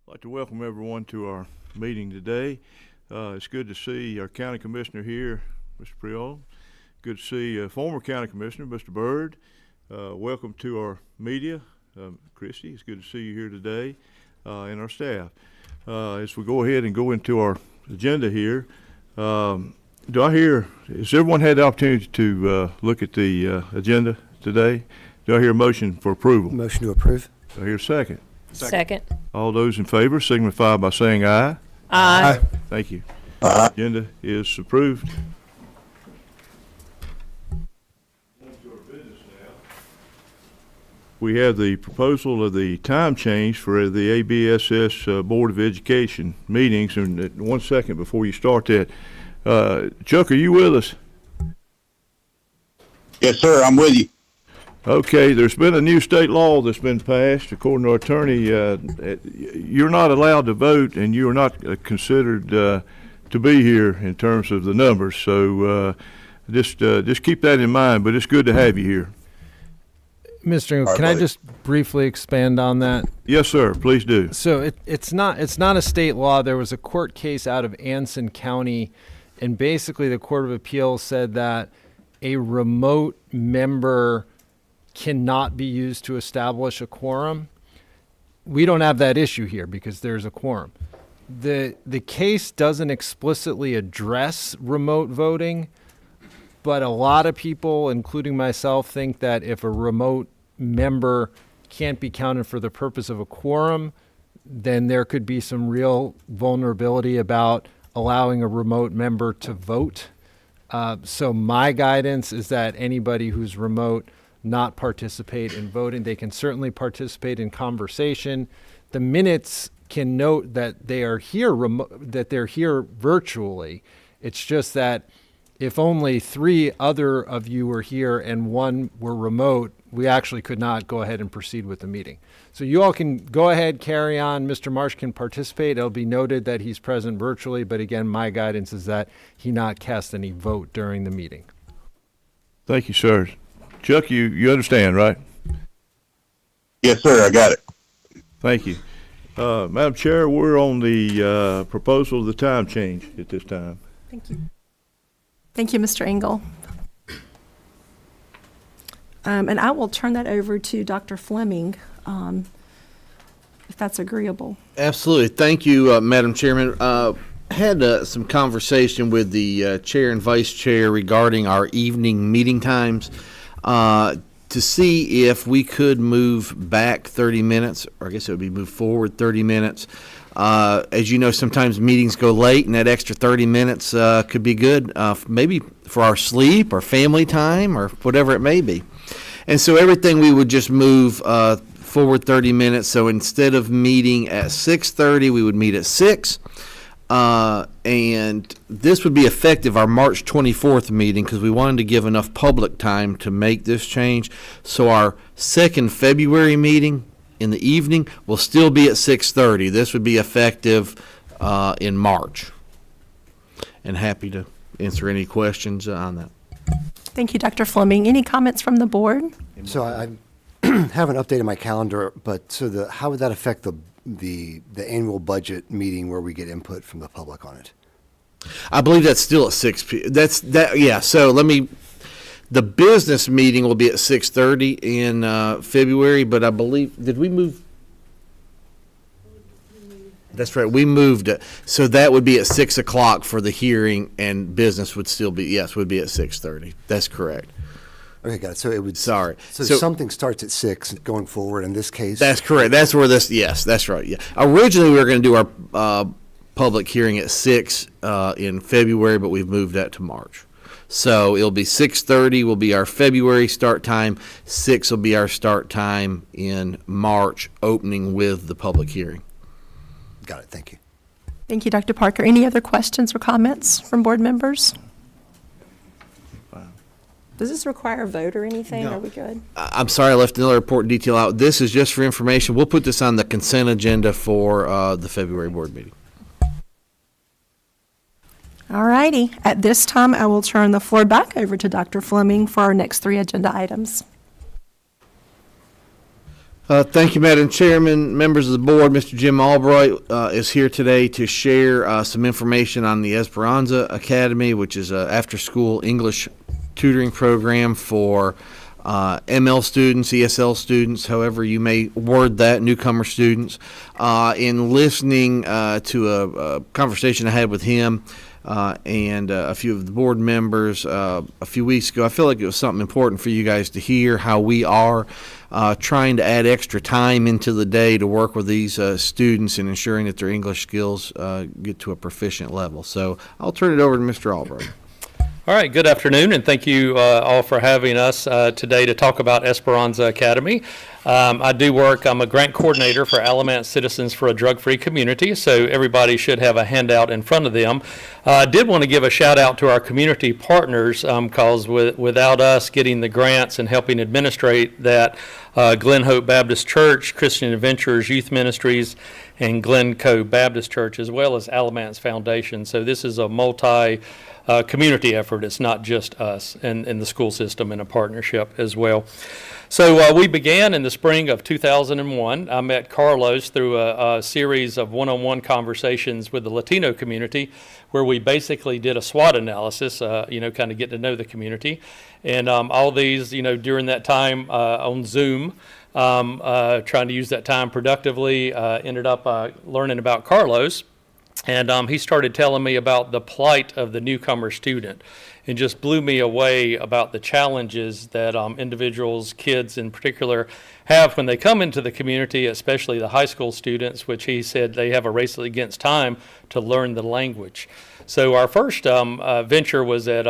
I'd like to welcome everyone to our meeting today. It's good to see our county commissioner here, Mr. Priol. Good to see former county commissioner, Mr. Byrd. Welcome to our media, Christy. It's good to see you here today, and our staff. As we go ahead and go into our agenda here, has everyone had the opportunity to look at the agenda today? Do I hear a motion for approval? Motion to approve. Do I hear a second? Second. All those in favor signify by saying aye. Aye. Thank you. Agenda is approved. We have the proposal of the time change for the ABSS Board of Education meetings. And 1 second before you start that, Chuck, are you with us? Yes, sir. I'm with you. Okay, there's been a new state law that's been passed. According to our attorney, you're not allowed to vote, and you are not considered to be here in terms of the numbers. So just keep that in mind. But it's good to have you here. Mr. Engel, can I just briefly expand on that? Yes, sir. Please do. So it's not a state law. There was a court case out of Anson County, and basically the Court of Appeals said that a remote member cannot be used to establish a quorum. We don't have that issue here because there's a quorum. The case doesn't explicitly address remote voting, but a lot of people, including myself, think that if a remote member can't be counted for the purpose of a quorum, then there could be some real vulnerability about allowing a remote member to vote. So my guidance is that anybody who's remote not participate in voting. They can certainly participate in conversation. The minutes can note that they are here that they're here virtually. It's just that if only 3 other of you were here and 1 were remote, we actually could not go ahead and proceed with the meeting. So you all can go ahead, carry on. Mr. Marsh can participate. It'll be noted that he's present virtually, but again, my guidance is that he not cast any vote during the meeting. Thank you, sir. Chuck, you understand, right? Yes, sir. I got it. Thank you. Madam Chair, we're on the proposal of the time change at this time. Thank you. Thank you, Mr. Engel. And I will turn that over to Dr. Fleming, if that's agreeable. Absolutely. Thank you, Madam Chairman. Had some conversation with the chair and vice chair regarding our evening meeting times to see if we could move back 30 minutes, or I guess it would be move forward 30 minutes. As you know, sometimes meetings go late, and that extra 30 minutes could be good, maybe for our sleep or family time or whatever it may be. And so everything we would just move forward 30 minutes. So instead of meeting at 6:30, we would meet at 6. And this would be effective our March 24th meeting because we wanted to give enough public time to make this change. So our second February meeting in the evening will still be at 6:30. This would be effective in March. And happy to answer any questions on that. Thank you, Dr. Fleming. Any comments from the board? So I haven't updated my calendar, but so how would that affect the annual budget meeting where we get input from the public on it? I believe that's still at 6 p.m. Yeah. So the business meeting will be at 6:30 in February, but I believe, did we move? That's right. We moved it. So that would be at 6 o'clock for the hearing, and business would still be, would be at 6:30. That's correct. Okay, got it. So it would. Sorry. So something starts at 6 going forward in this case? That's correct. That's where yes, that's right. Yeah. Originally, we were going to do our public hearing at 6 in February, but we've moved that to March. So it'll be 6:30 will be our February start time. 6 will be our start time in March, opening with the public hearing. Got it. Thank you. Thank you, Dr. Parker. Any other questions or comments from board members? Does this require a vote or anything? No. Are we good? I'm sorry I left another important detail out. This is just for information. We'll put this on the consent agenda for the February board meeting. All righty. At this time, I will turn the floor back over to Dr. Fleming for our next 3 agenda items. Thank you, Madam Chairman. Members of the board, Mr. Jim Albright is here today to share some information on the Esperanza Academy, which is an after-school English tutoring program for ML students, ESL students, however you may word that, newcomer students. In listening to a conversation I had with him and a few of the board members a few weeks ago, I feel like it was something important for you guys to hear how we are trying to add extra time into the day to work with these students and ensuring that their English skills get to a proficient level. So I'll turn it over to Mr. Albright. All right, good afternoon, and thank you all for having us today to talk about Esperanza Academy. I'm a grant coordinator for Alamance Citizens for a Drug-Free Community, so everybody should have a handout in front of them. I did want to give a shout out to our community partners because without us getting the grants and helping administrate that, Glen Hope Baptist Church, Christian Adventurers Youth Ministries, and Glencoe Baptist Church, as well as Alamance Foundation. So this is a community effort. It's not just us and the school system in a partnership as well. So we began in the spring of 2001. I met Carlos through a series of one-on-one conversations with the Latino community where we basically did a SWOT analysis, kind of getting to know the community. And all these, during that time on Zoom, trying to use that time productively, ended up learning about Carlos. And he started telling me about the plight of the newcomer student and just blew me away about the challenges that individuals, kids in particular, have when they come into the community, especially the high school students, which he said they have a race against time to learn the language. So our first venture was at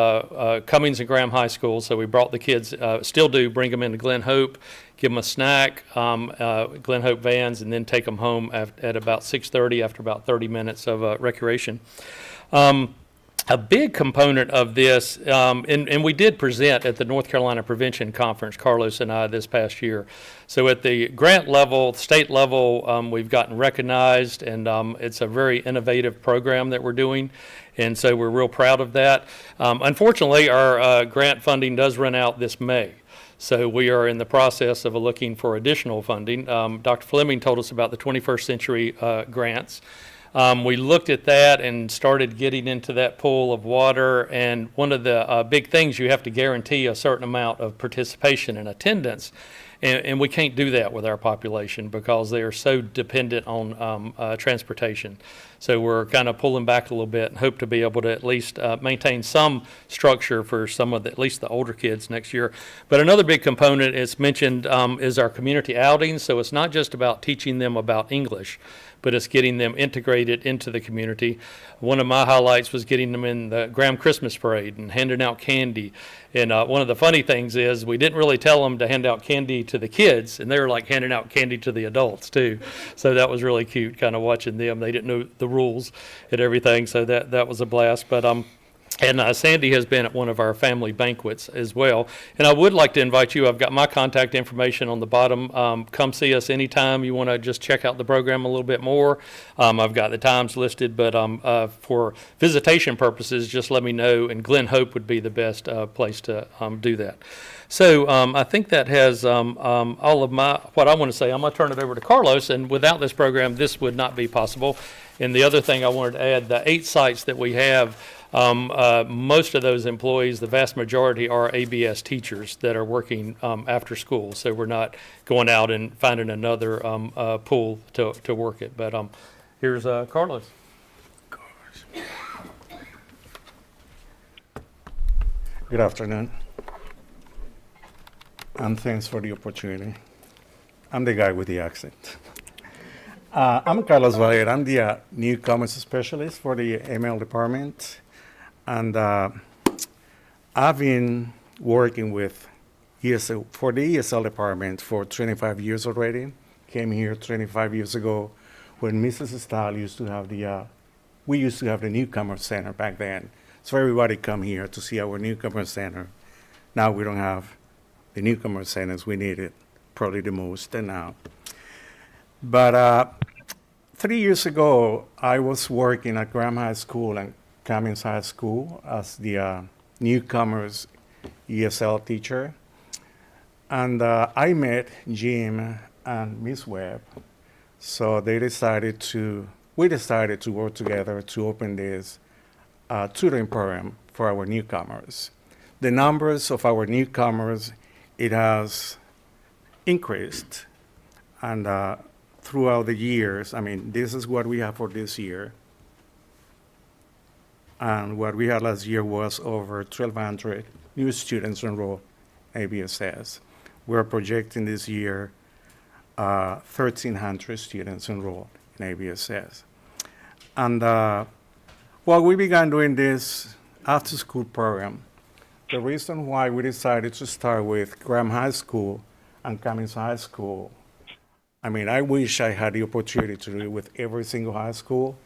Cummings and Graham High School. So we brought the kids, still do, bring them into Glen Hope, give them a snack, Glen Hope vans, and then take them home at about 6:30 after about 30 minutes of recreation. A big component of this, and we did present at the North Carolina Prevention Conference, Carlos and I, this past year. So at the grant level, state level, we've gotten recognized, and it's a very innovative program that we're doing, and so we're real proud of that. Unfortunately, our grant funding does run out this May. So we are in the process of looking for additional funding. Dr. Fleming told us about the 21st Century grants. We looked at that and started getting into that pool of water, and one of the big things, you have to guarantee a certain amount of participation and attendance, and we can't do that with our population because they are so dependent on transportation. So we're kind of pulling back a little bit and hope to be able to at least maintain some structure for some of at least the older kids next year. But another big component is mentioned is our community outings. So it's not just about teaching them about English, but it's getting them integrated into the community. One of my highlights was getting them in the Graham Christmas Parade and handing out candy. And one of the funny things is we didn't really tell them to hand out candy to the kids, and they were like handing out candy to the adults too. So that was really cute, kind of watching them. They didn't know the rules and everything, so that was a blast. But And Sandy has been at one of our family banquets as well. And I would like to invite you, I've got my contact information on the bottom. Come see us anytime you want to just check out the program a little bit more. I've got the times listed, but for visitation purposes, just let me know, and Glen Hope would be the best place to do that. So I think that has all of what I want to say. I'm going to turn it over to Carlos, and without this program, this would not be possible. And the other thing I wanted to add, the 8 sites that we have, most of those employees, the vast majority, are ABS teachers that are working after school. So we're not going out and finding another pool to work it. But here's Carlos. Good afternoon, and thanks for the opportunity. I'm the guy with the accent. I'm Carlos Valer. I'm the newcomers specialist for the ML department. And I've been working with ESL, for the ESL department for 25 years already. Came here 25 years ago when Mrs. Stahl used to have we used to have the newcomer center back then. So everybody come here to see our newcomer center. Now we don't have the newcomer centers. We need it probably the most now. But 3 years ago, I was working at Graham High School and Cummings High School as the newcomers ESL teacher. And I met Jim and Miss Webb. So we decided to work together to open this tutoring program for our newcomers. The numbers of our newcomers, it has increased, and throughout the years, I mean, this is what we have for this year. And what we had last year was over 1,200 new students enrolled in ABSS. We're projecting this year 1,300 students enrolled in ABSS. And we began doing this after-school program. The reason why we decided to start with Graham High School and Cummings High School, I mean, I wish I had the opportunity to do it with every single high school,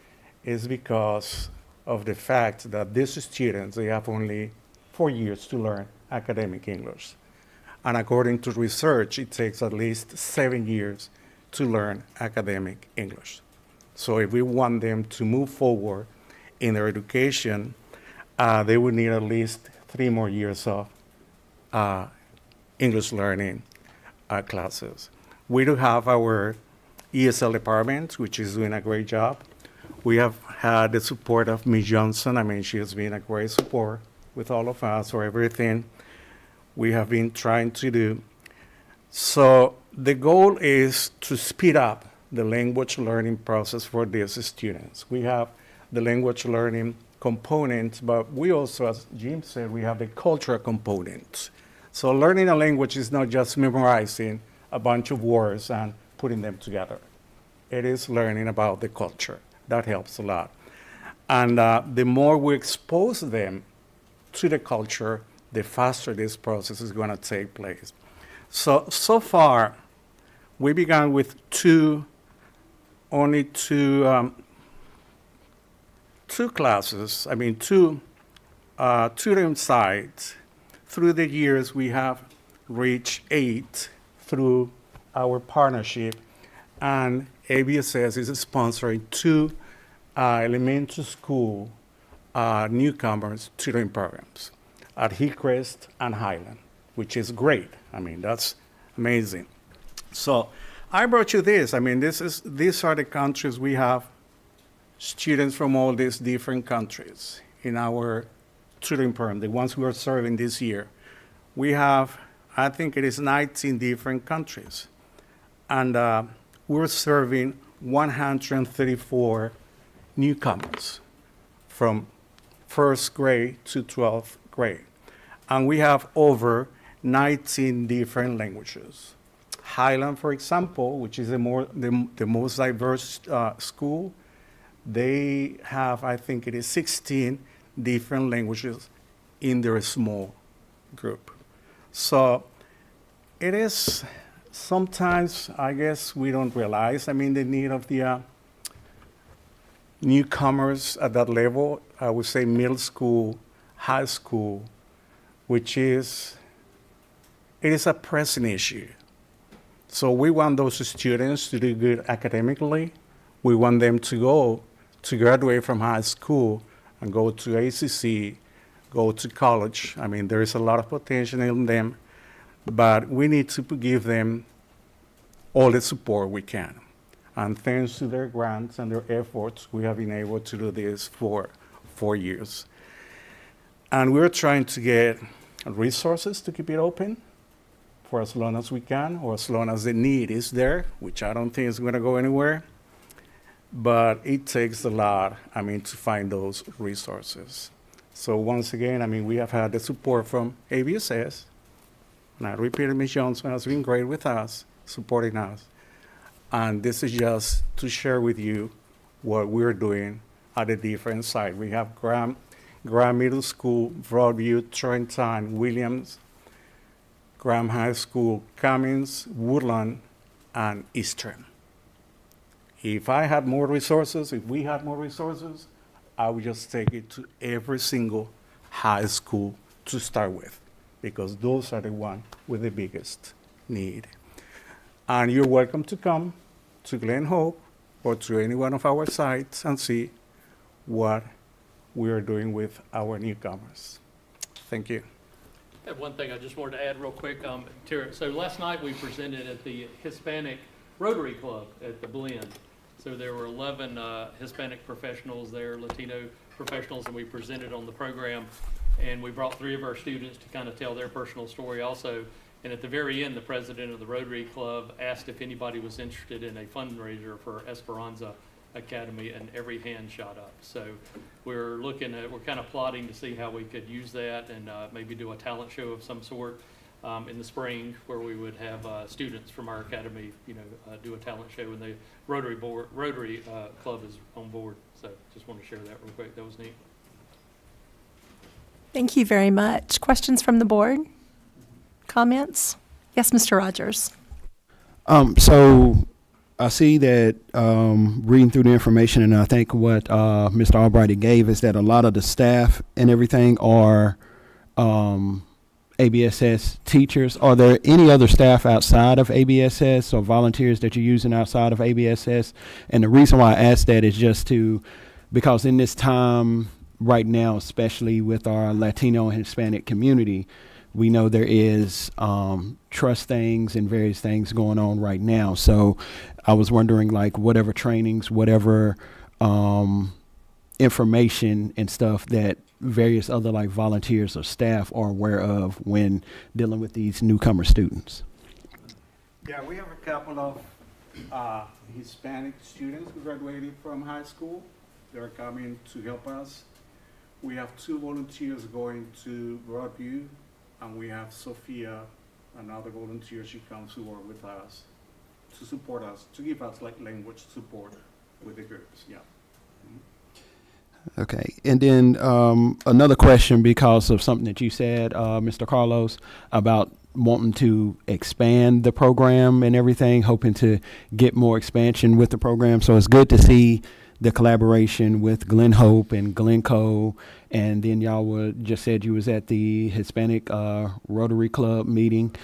is because of the fact that these students, they have only 4 years to learn academic English. And according to research, it takes at least 7 years to learn academic English. So if we want them to move forward in their education, they would need at least 3 more years of English learning classes. We do have our ESL department, which is doing a great job. We have had the support of Ms. Johnson. I mean, she has been a great support with all of us for everything we have been trying to do. So the goal is to speed up the language learning process for these students. We have the language learning component, but we also, as Jim said, we have the cultural component. So learning a language is not just memorizing a bunch of words and putting them together. It is learning about the culture. That helps a lot. And the more we expose them to the culture, the faster this process is going to take place. So far, we began with only two classes, two tutoring sites. Through the years, we have reached 8 through our partnership, and ABSS is sponsoring 2 elementary school newcomers tutoring programs at Hillcrest and Highland, which is great. I mean, that's amazing. So I brought you this. I mean, these are the countries we have students from all these different countries in our tutoring program, the ones we are serving this year. We have, I think it is 19 different countries. And we're serving 134 newcomers from first grade to 12th grade. And we have over 19 different languages. Highland, for example, which is the most diverse school, they have, I think it is 16 different languages in their small group. So it is sometimes, I guess, we don't realize, the need of the newcomers at that level. I would say middle school, high school, it is a pressing issue. So we want those students to do good academically. We want them to graduate from high school and go to ACC, go to college. There is a lot of potential in them, but we need to give them all the support we can. And thanks to their grants and their efforts, we have been able to do this for 4 years. And we're trying to get resources to keep it open for as long as we can, or as long as the need is there, which I don't think is going to go anywhere. But it takes a lot, to find those resources. So once again, we have had the support from ABSS. And I repeated, Ms. Johnson has been great with us, supporting us. And this is just to share with you what we're doing at the different sites. We have Graham Middle School, Broadview, Trentine, Williams, Graham High School, Cummings, Woodland, and Eastern. If we had more resources, I would just take it to every single high school to start with, because those are the ones with the biggest need. And you're welcome to come to Glen Hope or to any one of our sites and see what we're doing with our newcomers. Thank you. I have one thing I just wanted to add real quick. So last night we presented at the Hispanic Rotary Club at the Blend. So there were 11 Hispanic professionals there, Latino professionals, and we presented on the program. And we brought 3 of our students to kind of tell their personal story also. And at the very end, the president of the Rotary Club asked if anybody was interested in a fundraiser for Esperanza Academy, and every hand shot up. So we're kind of plotting to see how we could use that and maybe do a talent show of some sort in the spring, where we would have students from our academy, do a talent show, and the Rotary Club is on board. So just want to share that real quick. That was neat. Thank you very much. Questions from the board? Comments? Yes, Mr. Rogers. So I see that reading through the information, and I think what Mr. Albright gave is that a lot of the staff and everything are ABSS teachers. Are there any other staff outside of ABSS or volunteers that you're using outside of ABSS? And the reason why I ask that is because in this time right now, especially with our Latino and Hispanic community, we know there is trust things and various things going on right now. So I was wondering, like, whatever trainings, whatever information and stuff that various other like volunteers or staff are aware of when dealing with these newcomer students. Yeah, we have a couple of Hispanic students who graduated from high school. They're coming to help us. We have 2 volunteers going to Broadview, and we have Sophia, another volunteer. She comes to work with us to support us, to give us like language support with the groups. Yeah. Okay. And then another question, because of something that you said, Mr. Carlos, about wanting to expand the program and everything, hoping to get more expansion with the program. So it's good to see the collaboration with Glen Hope and Glencoe, and then y'all just said you was at the Hispanic Rotary Club meeting.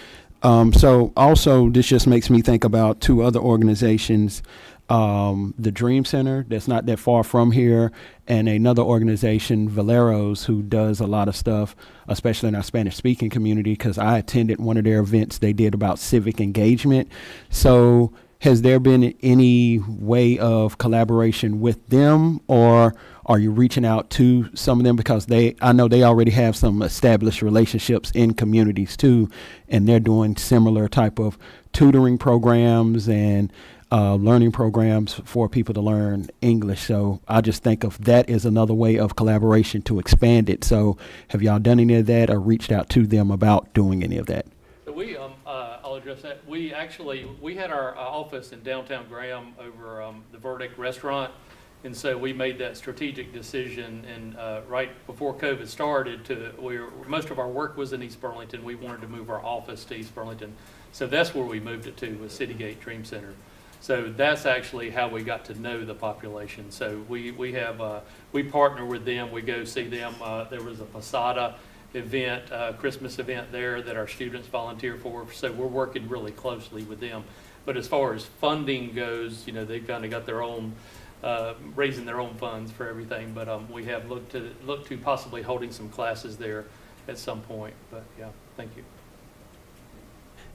So also this just makes me think about 2 other organizations, the Dream Center that's not that far from here, and another organization, Valeros, who does a lot of stuff, especially in our Spanish speaking community, because I attended one of their events they did about civic engagement. So has there been any way of collaboration with them, or are you reaching out to some of them? Because I know they already have some established relationships in communities too, and they're doing similar type of tutoring programs and learning programs for people to learn English. So I just think of that as another way of collaboration to expand it. So have y'all done any of that or reached out to them about doing any of that? So I'll address that. We had our office in downtown Graham over the Verdict Restaurant. And so we made that strategic decision, and right before COVID started, most of our work was in East Burlington. We wanted to move our office to East Burlington. So that's where we moved it to, was Citygate Dream Center. So that's actually how we got to know the population. So we partner with them. We go see them. There was a Posada event, Christmas event there that our students volunteer for. So we're working really closely with them. But as far as funding goes, they've kind of got their own, raising their own funds for everything. But we have looked to possibly holding some classes there at some point. But yeah, thank you.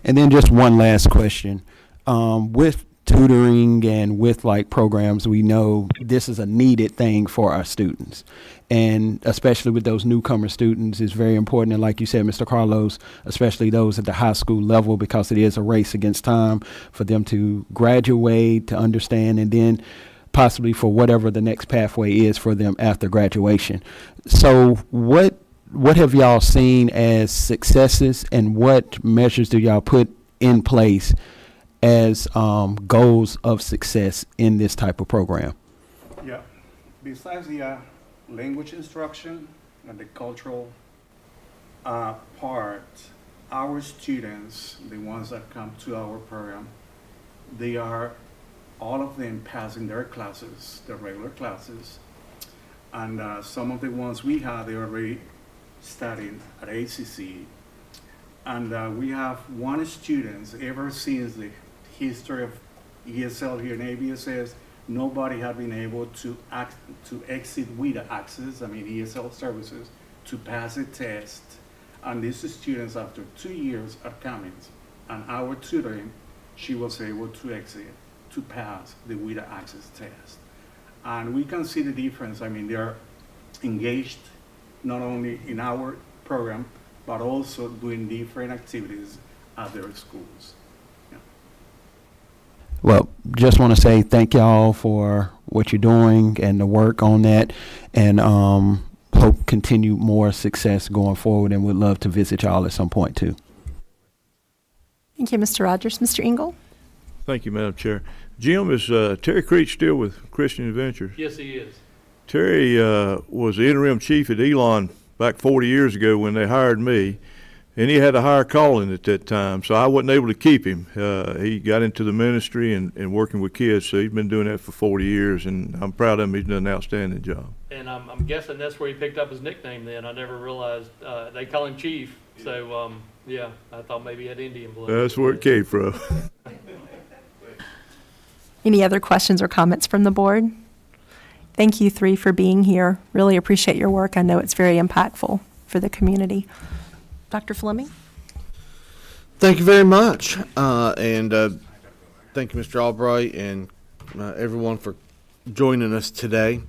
And then just one last question. With tutoring and with like programs, we know this is a needed thing for our students, and especially with those newcomer students, it's very important. And like you said, Mr. Carlos, especially those at the high school level, because it is a race against time for them to graduate, to understand, and then possibly for whatever the next pathway is for them after graduation. So what have y'all seen as successes, and what measures do y'all put in place as goals of success in this type of program? Yeah. Besides the language instruction and the cultural part, our students, the ones that come to our program, they are all of them passing their classes, their regular classes. And some of the ones we have, they already studying at ACC. And we have one student, ever since the history of ESL here in ABSS, nobody had been able to exit with access, ESL services, to pass a test And these students, after 2 years are coming, and our tutoring, she was able to exit, to pass the WIDA access test. And we can see the difference. I mean, they are engaged not only in our program, but also doing different activities at their schools. Yeah. Well, just want to say thank y'all for what you're doing and the work on that, and hope continue more success going forward, and would love to visit y'all at some point too. Thank you, Mr. Rogers. Mr. Engel? Thank you, Madam Chair. Jim, is Terry Creech still with Christian Adventures? Yes, he is. Terry was the interim chief at Elon back 40 years ago when they hired me, and he had a higher calling at that time, so I wasn't able to keep him. He got into the ministry and working with kids, so he's been doing that for 40 years, and I'm proud of him. He's done an outstanding job. And I'm guessing that's where he picked up his nickname then. I never realized they call him Chief. So, yeah, I thought maybe he had Indian blood. That's where it came from. Any other questions or comments from the board? Thank you three for being here. Really appreciate your work. I know it's very impactful for the community. Dr. Fleming? Thank you very much. And thank you, Mr. Albright, and everyone for joining us today.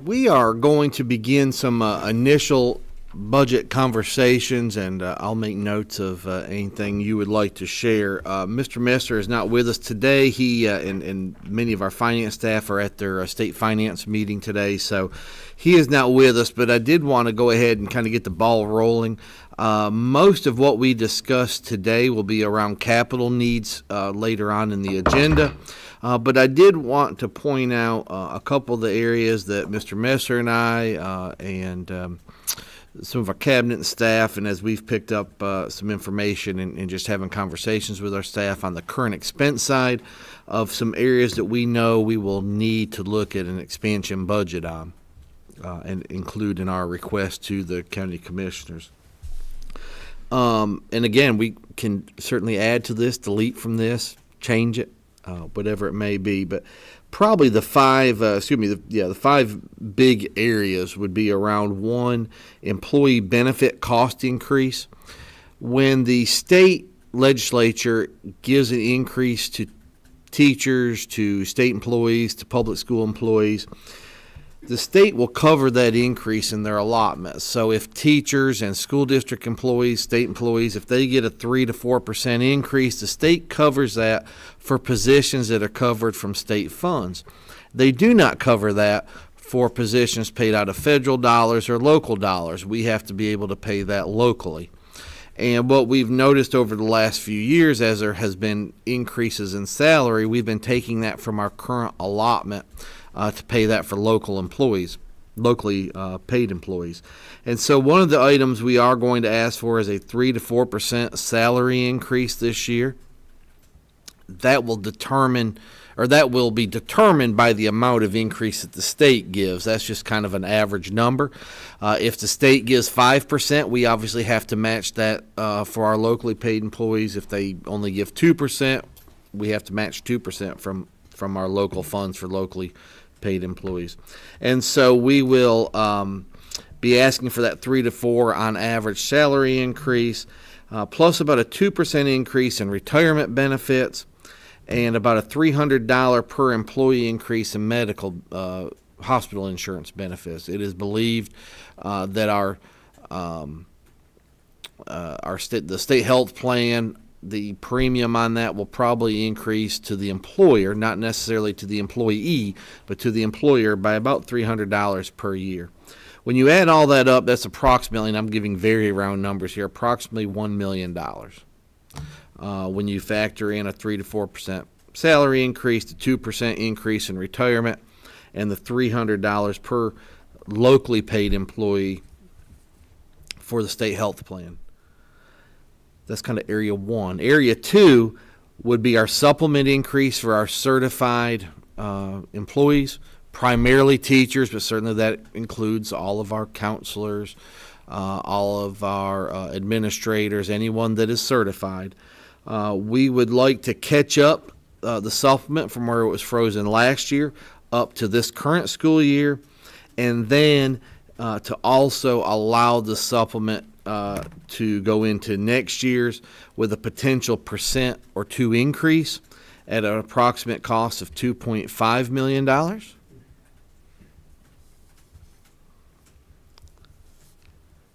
We are going to begin some initial budget conversations, and I'll make notes of anything you would like to share. Mr. Messer is not with us today. He and many of our finance staff are at their state finance meeting today, so he is not with us, but I did want to go ahead and kind of get the ball rolling. Most of what we discussed today will be around capital needs later on in the agenda. But I did want to point out a couple of the areas that Mr. Messer and I and some of our cabinet and staff, and as we've picked up some information and just having conversations with our staff on the current expense side of some areas that we know we will need to look at an expansion budget on and include in our request to the county commissioners. And again, we can certainly add to this, delete from this, change it, whatever it may be, but probably the five big areas would be around: one, employee benefit cost increase. When the state legislature gives an increase to teachers, to state employees, to public school employees, the state will cover that increase in their allotments. So if teachers and school district employees, state employees, if they get a 3 to 4% increase, the state covers that for positions that are covered from state funds. They do not cover that for positions paid out of federal dollars or local dollars. We have to be able to pay that locally. And what we've noticed over the last few years, as there has been increases in salary, we've been taking that from our current allotment to pay that for local employees, locally paid employees. And so one of the items we are going to ask for is a 3 to 4% salary increase this year. That will be determined by the amount of increase that the state gives. That's just kind of an average number. If the state gives 5%, we obviously have to match that for our locally paid employees. If they only give 2%, we have to match 2% from our local funds for locally paid employees. And so we will be asking for that 3 to 4 on average salary increase, plus about a 2% increase in retirement benefits, and about a $300 per employee increase in medical hospital insurance benefits. It is believed that the state health plan, the premium on that will probably increase to the employer, not necessarily to the employee, but to the employer by about $300 per year. When you add all that up, that's approximately, and I'm giving very round numbers here, approximately $1 million. When you factor in a 3 to 4% salary increase, the 2% increase in retirement, and the $300 per locally paid employee for the state health plan. That's kind of area one. Area two would be our supplement increase for our certified employees, primarily teachers, but certainly that includes all of our counselors, all of our administrators, anyone that is certified. We would like to catch up the supplement from where it was frozen last year up to this current school year, and then to also allow the supplement to go into next year's with a potential % or 2 increase at an approximate cost of $2.5 million.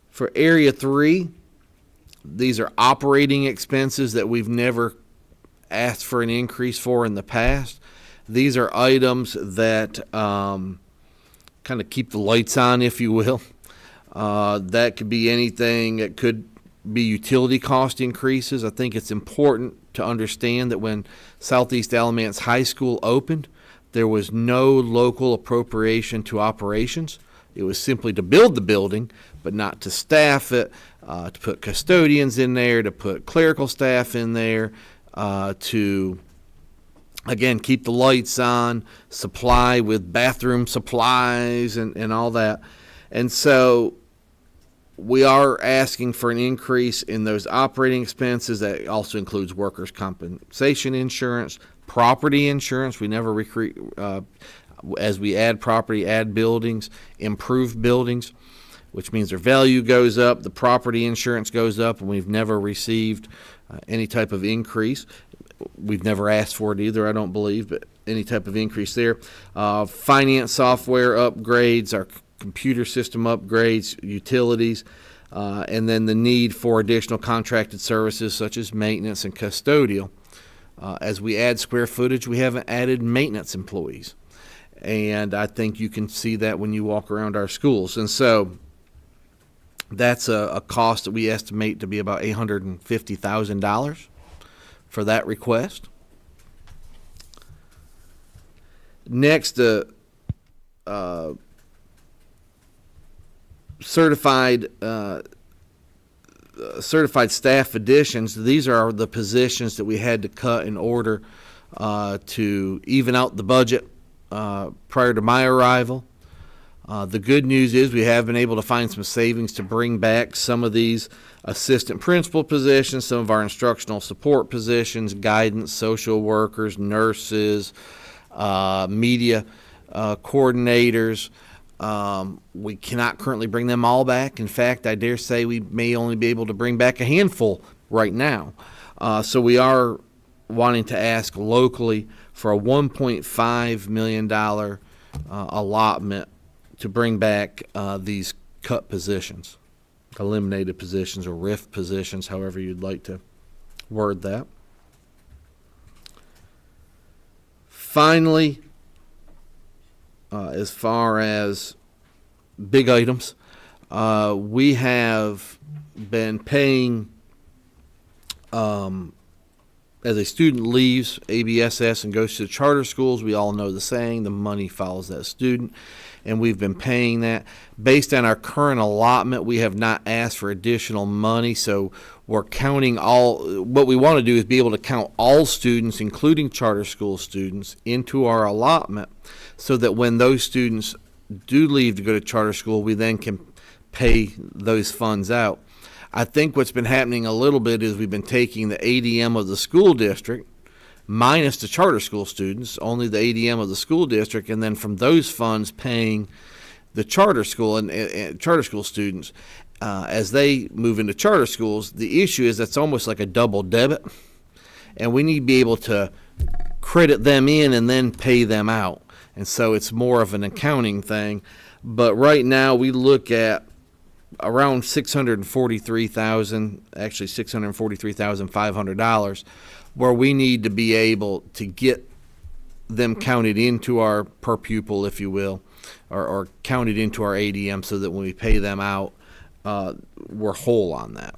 For Area 3, these are operating expenses that we've never asked for an increase for in the past. These are items that kind of keep the lights on, if you will. That could be anything. It could be utility cost increases. I think it's important to understand that when Southeast Alamance High School opened, there was no local appropriation to operations. It was simply to build the building, but not to staff it, to put custodians in there, to put clerical staff in there, to, again, keep the lights on, supply with bathroom supplies and all that. And so we are asking for an increase in those operating expenses. That also includes workers' compensation insurance, property insurance. We never recruit, as we add property, add buildings, improve buildings, which means their value goes up, the property insurance goes up, and we've never received any type of increase. We've never asked for it either, I don't believe, but any type of increase there. Finance software upgrades, our computer system upgrades, utilities, and then the need for additional contracted services such as maintenance and custodial. As we add square footage, we haven't added maintenance employees. And I think you can see that when you walk around our schools. And so that's a cost that we estimate to be about $850,000 for that request. Next, certified staff additions. These are the positions that we had to cut in order to even out the budget prior to my arrival. The good news is we have been able to find some savings to bring back some of these assistant principal positions, some of our instructional support positions, guidance, social workers, nurses, media coordinators. We cannot currently bring them all back. In fact, I dare say we may only be able to bring back a handful right now. So we are wanting to ask locally for a $1.5 million allotment to bring back these cut positions, eliminated positions, or RIF positions, however you'd like to word that. Finally, as far as big items, we have been paying, as a student leaves ABSS and goes to charter schools, we all know the saying, the money follows that student, and we've been paying that. Based on our current allotment, we have not asked for additional money, so we're counting all. What we want to do is be able to count all students, including charter school students, into our allotment, so that when those students do leave to go to charter school, we then can pay those funds out. I think what's been happening a little bit is we've been taking the ADM of the school district minus the charter school students, only the ADM of the school district, and then from those funds paying the charter school and charter school students as they move into charter schools. The issue is that's almost like a double debit, and we need to be able to credit them in and then pay them out. And so it's more of an accounting thing. But right now we look at around $643,000, actually $643,500, where we need to be able to get them counted into our per pupil, if you will, or counted into our ADM, so that when we pay them out, we're whole on that.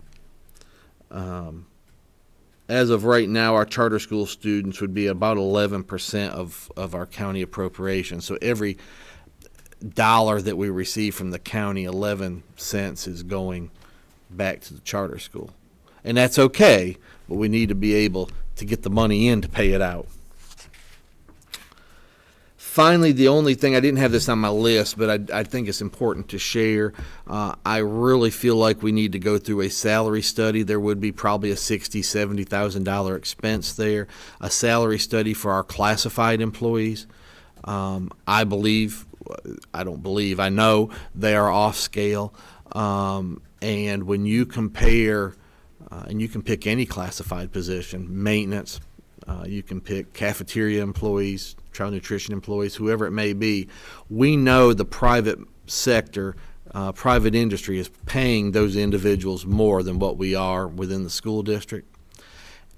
As of right now, our charter school students would be about 11% of our county appropriation. So every dollar that we receive from the county, 11 cents is going back to the charter school. And that's okay, but we need to be able to get the money in to pay it out. Finally, the only thing, I didn't have this on my list, but I think it's important to share. I really feel like we need to go through a salary study. There would be probably a $60,000, $70,000 expense there. A salary study for our classified employees. I believe I don't believe, I know they are off scale. And when you compare, and you can pick any classified position, maintenance, you can pick cafeteria employees, child nutrition employees, whoever it may be, we know the private sector, private industry is paying those individuals more than what we are within the school district.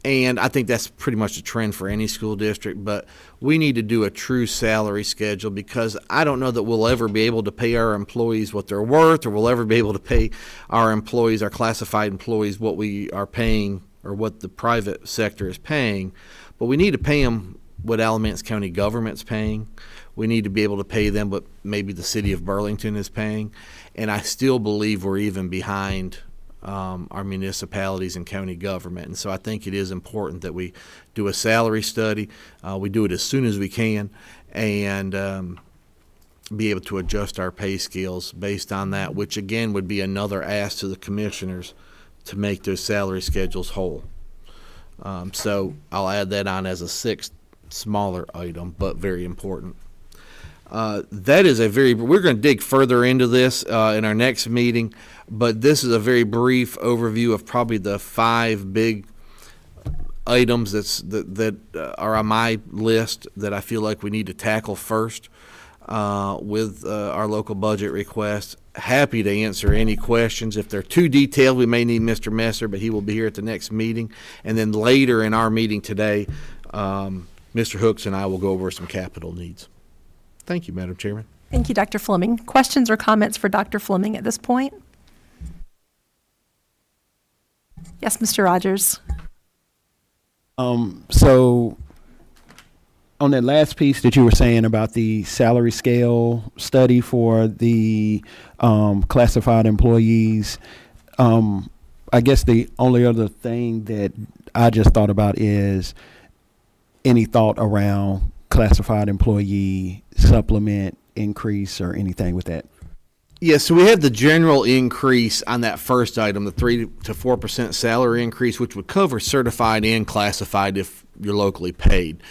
And I think that's pretty much a trend for any school district, but we need to do a true salary schedule, because I don't know that we'll ever be able to pay our employees what they're worth, or we'll ever be able to pay our employees, our classified employees, what we are paying or what the private sector is paying. But we need to pay them what Alamance County government's paying. We need to be able to pay them what maybe the city of Burlington is paying. And I still believe we're even behind our municipalities and county government. And so I think it is important that we do a salary study. We do it as soon as we can, and be able to adjust our pay scales based on that, which again would be another ask to the commissioners to make those salary schedules whole. So I'll add that on as a sixth smaller item, but very important. That is we're going to dig further into this in our next meeting, but this is a very brief overview of probably the 5 big items that are on my list that I feel like we need to tackle first with our local budget request. Happy to answer any questions. If they're too detailed, we may need Mr. Messer, but he will be here at the next meeting. And then later in our meeting today, Mr. Hooks and I will go over some capital needs. Thank you, Madam Chairman. Thank you, Dr. Fleming. Questions or comments for Dr. Fleming at this point? Yes, Mr. Rogers. So on that last piece that you were saying about the salary scale study for the classified employees, I guess the only other thing that I just thought about is any thought around classified employee supplement increase or anything with that? Yeah, so we have the general increase on that first item, the 3 to 4% salary increase, which would cover certified and classified if you're locally paid.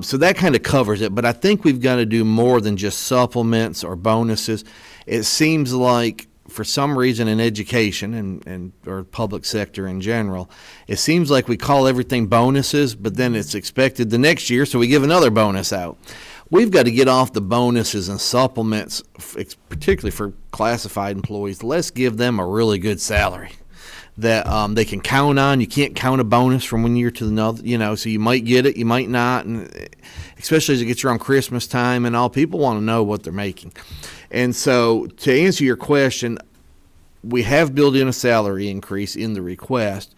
So that kind of covers it, but I think we've got to do more than just supplements or bonuses. It seems like for some reason in education and or public sector in general, it seems like we call everything bonuses, but then it's expected the next year, so we give another bonus out. We've got to get off the bonuses and supplements, particularly for classified employees. Let's give them a really good salary that they can count on. You can't count a bonus from one year to another, so you might get it, you might not, and especially as it gets around Christmas time and all, people want to know what they're making. And so to answer your question, we have built in a salary increase in the request.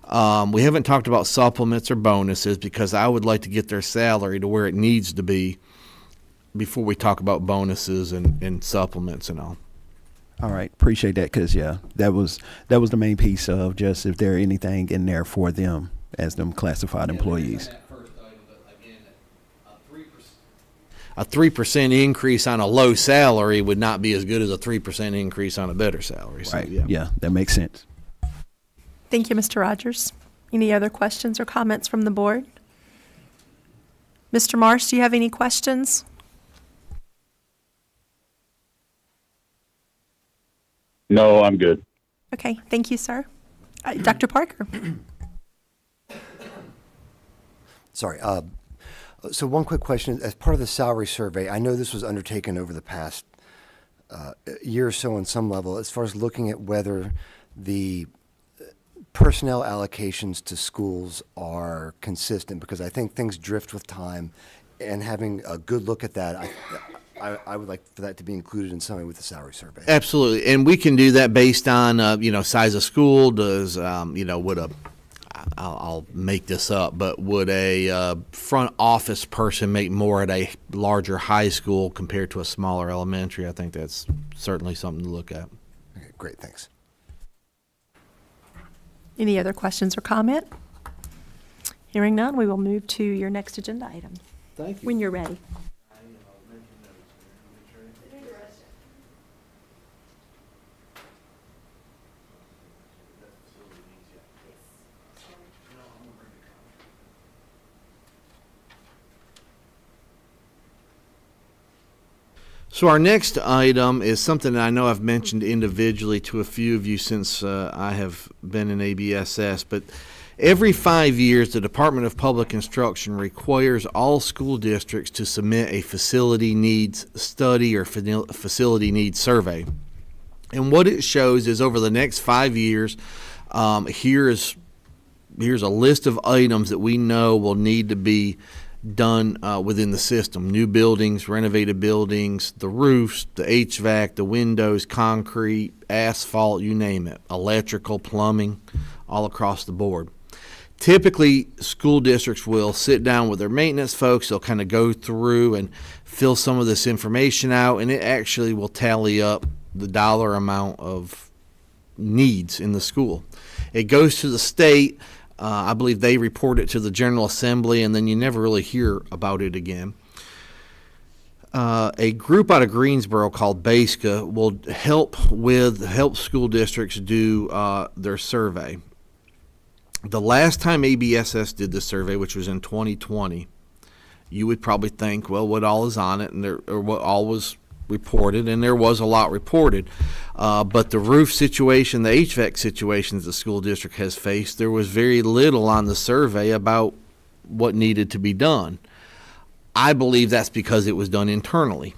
We haven't talked about supplements or bonuses because I would like to get their salary to where it needs to be before we talk about bonuses and supplements and all. All right, appreciate that, because that was the main piece of just if there anything in there for them as them classified employees. A 3% increase on a low salary would not be as good as a 3% increase on a better salary. So, Right. Yeah, that makes sense. Thank you, Mr. Rogers. Any other questions or comments from the board? Mr. Marsh, do you have any questions? No, I'm good. Okay, thank you, sir. Dr. Parker? Sorry. So one quick question. As part of the salary survey, I know this was undertaken over the past year or so on some level, as far as looking at whether the personnel allocations to schools are consistent, because I think things drift with time, and having a good look at that, I would like for that to be included in something with the salary survey. Absolutely, and we can do that based on size of school. Does I'll make this up, but would a front office person make more at a larger high school compared to a smaller elementary? I think that's certainly something to look at. Okay, great, thanks. Any other questions or comment? Hearing none, we will move to your next agenda item. Thank you. When you're ready. So our next item is something that I know I've mentioned individually to a few of you since I have been in ABSS, but every 5 years, the Department of Public Instruction requires all school districts to submit a facility needs study or facility needs survey. And what it shows is over the next 5 years, here's a list of items that we know will need to be done within the system. New buildings, renovated buildings, the roofs, the HVAC, the windows, concrete, asphalt, you name it, electrical, plumbing, all across the board. Typically, school districts will sit down with their maintenance folks. They'll kind of go through and fill some of this information out, and it actually will tally up the dollar amount of needs in the school. It goes to the state. I believe they report it to the General Assembly, and then you never really hear about it again. A group out of Greensboro called BASCA will help school districts do their survey. The last time ABSS did the survey, which was in 2020, you would probably think, well, what all is on it, or what all was reported, and there was a lot reported. But the roof situation, the HVAC situations the school district has faced, there was very little on the survey about what needed to be done. I believe that's because it was done internally.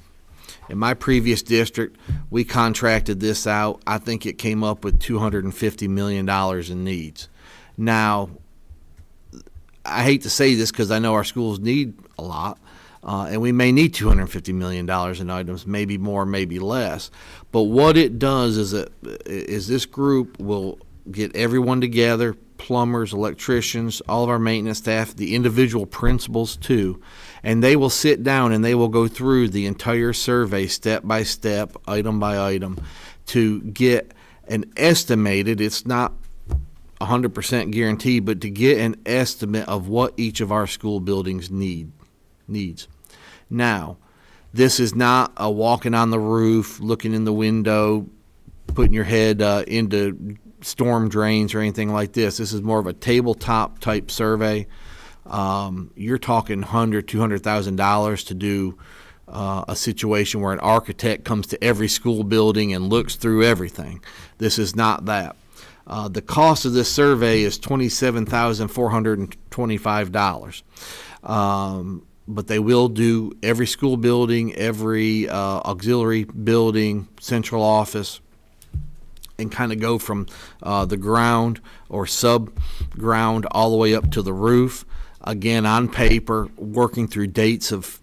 In my previous district, we contracted this out. I think it came up with $250 million in needs. Now, I hate to say this because I know our schools need a lot, and we may need $250 million in items, maybe more, maybe less. But what it does is this group will get everyone together, plumbers, electricians, all of our maintenance staff, the individual principals too, and they will sit down and they will go through the entire survey step by step, item by item, to get an estimated, it's not 100% guaranteed, but to get an estimate of what each of our school buildings needs. Now, this is not a walking on the roof, looking in the window, putting your head into storm drains or anything like this. This is more of a tabletop type survey. You're talking $100,000, $200,000 to do a situation where an architect comes to every school building and looks through everything. This is not that. The cost of this survey is $27,425. But they will do every school building, every auxiliary building, central office, and kind of go from the ground or sub-ground all the way up to the roof. Again, on paper, working through dates of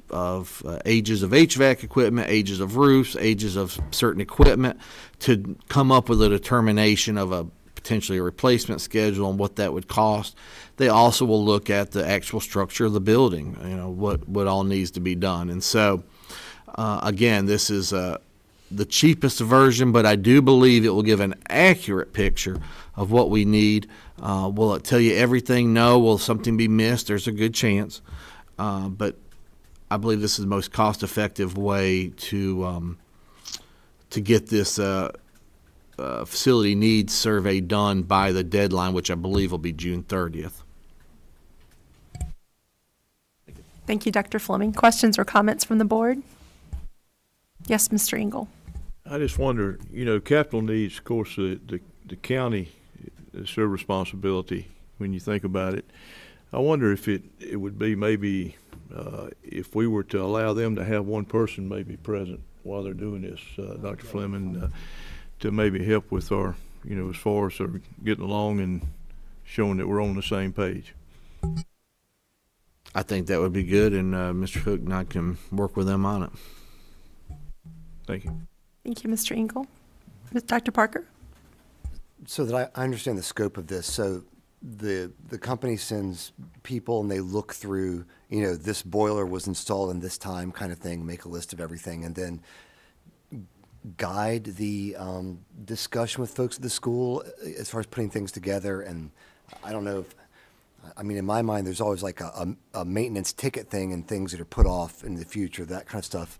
ages of HVAC equipment, ages of roofs, ages of certain equipment, to come up with a determination of potentially a replacement schedule and what that would cost. They also will look at the actual structure of the building, what all needs to be done. And so, again, this is the cheapest version, but I do believe it will give an accurate picture of what we need. Will it tell you everything? No. Will something be missed? There's a good chance. But I believe this is the most cost-effective way to get this facility needs survey done by the deadline, which I believe will be June 30th. Thank you, Dr. Fleming. Questions or comments from the board? Yes, Mr. Engel. I just wonder, capital needs, of course, the county, it's their responsibility when you think about it. I wonder if it would be maybe if we were to allow them to have one person maybe present while they're doing this, Dr. Fleming, to maybe help with our, as far as getting along and showing that we're on the same page. I think that would be good, and Mr. Hook and I can work with them on it. Thank you. Thank you, Mr. Engel. Dr. Parker? So that I understand the scope of this, so the company sends people and they look through, this boiler was installed in this time kind of thing, make a list of everything, and then guide the discussion with folks at the school as far as putting things together. And I don't know in my mind, there's always like a maintenance ticket thing and things that are put off in the future, that kind of stuff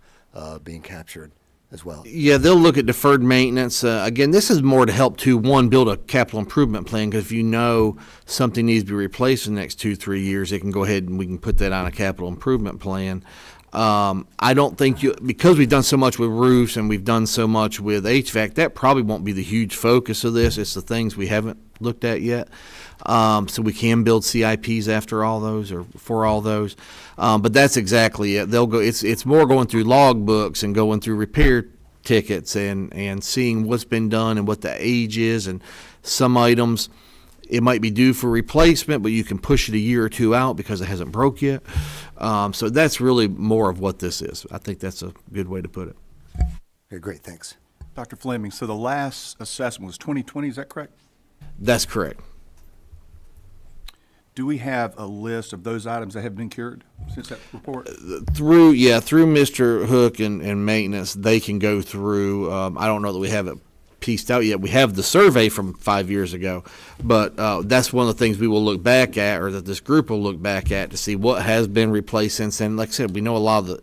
being captured as well. Yeah, they'll look at deferred maintenance. Again, this is more to help build a capital improvement plan, because if something needs to be replaced in the next 2-3 years, they can go ahead and we can put that on a capital improvement plan. I don't think because we've done so much with roofs and we've done so much with HVAC, that probably won't be the huge focus of this. It's the things we haven't looked at yet. So we can build CIPs after all those or for all those. But that's exactly it. They'll go, it's more going through log books and going through repair tickets and seeing what's been done and what the age is, and some items it might be due for replacement, but you can push it a year or two out because it hasn't broke yet. So that's really more of what this is. I think that's a good way to put it. Okay, great, thanks. Dr. Fleming, so the last assessment was 2020, is that correct? That's correct. Do we have a list of those items that have been cured since that report? Through Mr. Hook and maintenance, they can go through. I don't know that we have it pieced out yet. We have the survey from 5 years ago, but that's one of the things we will look back at, or that this group will look back at, to see what has been replaced since then. Like I said, we know a lot of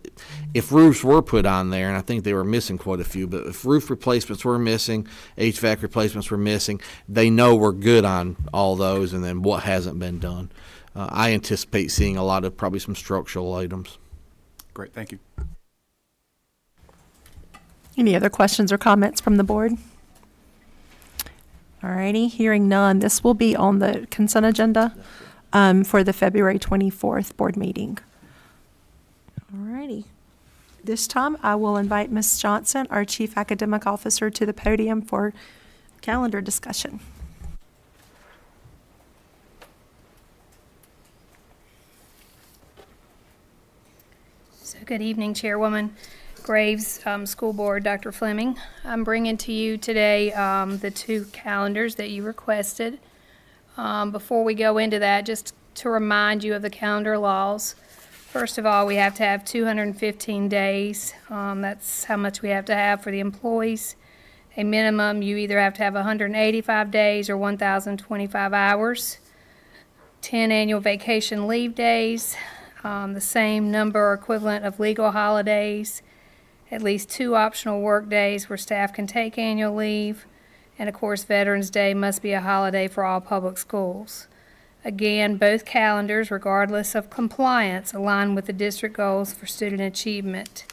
if roofs were put on there, and I think they were missing quite a few, but if roof replacements were missing, HVAC replacements were missing, they know we're good on all those, and then what hasn't been done. I anticipate seeing a lot of probably some structural items. Great, thank you. Any other questions or comments from the board? All righty, hearing none, this will be on the consent agenda for the February 24th board meeting. All righty. This time, I will invite Ms. Johnson, our Chief Academic Officer, to the podium for calendar discussion. So good evening, Chairwoman Graves, School Board, Dr. Fleming. I'm bringing to you today the two calendars that you requested. Before we go into that, just to remind you of the calendar laws. First of all, we have to have 215 days. That's how much we have to have for the employees. A minimum, you either have to have 185 days or 1,025 hours. 10 annual vacation leave days. The same number or equivalent of legal holidays. At least 2 optional work days where staff can take annual leave. And of course, Veterans Day must be a holiday for all public schools. Again, both calendars, regardless of compliance, align with the district goals for student achievement.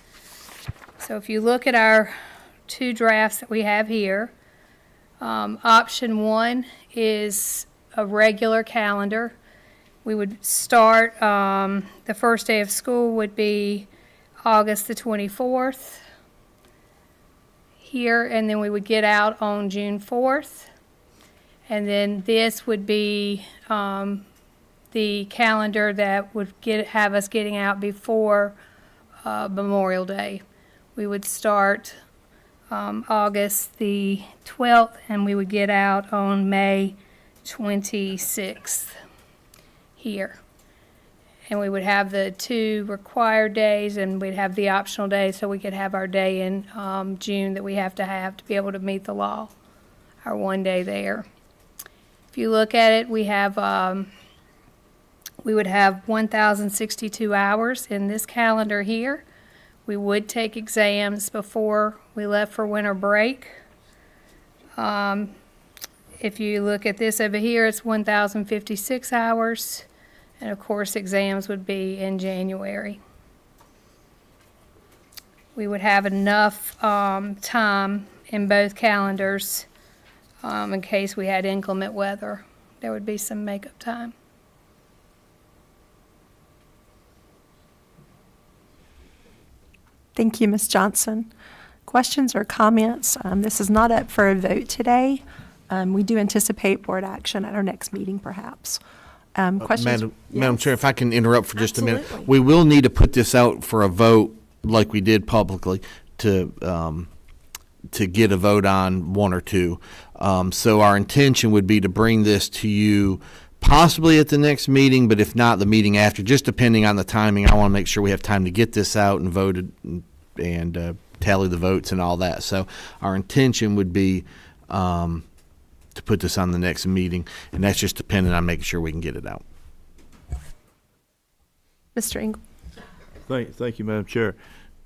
So if you look at our 2 drafts that we have here, option 1 is a regular calendar. We would start, the first day of school would be August the 24th here, and then we would get out on June 4th. And then this would be the calendar that would have us getting out before Memorial Day. We would start August the 12th, and we would get out on May 26th here. And we would have the 2 required days, and we'd have the optional day, so we could have our day in June that we have to be able to meet the law, our 1 day there. If you look at it, we would have 1,062 hours in this calendar here. We would take exams before we left for winter break. If you look at this over here, it's 1,056 hours. And of course, exams would be in January. We would have enough time in both calendars in case we had inclement weather. There would be some makeup time. Thank you, Ms. Johnson. Questions or comments? This is not up for a vote today. We do anticipate board action at our next meeting, perhaps. Questions? Madam Chair, if I can interrupt for just a minute. Absolutely. We will need to put this out for a vote like we did publicly to get a vote on 1 or 2. So our intention would be to bring this to you possibly at the next meeting, but if not, the meeting after, just depending on the timing. I want to make sure we have time to get this out and voted and tally the votes and all that. So our intention would be to put this on the next meeting, and that's just dependent on making sure we can get it out. Mr. Engel? Thank you, Madam Chair.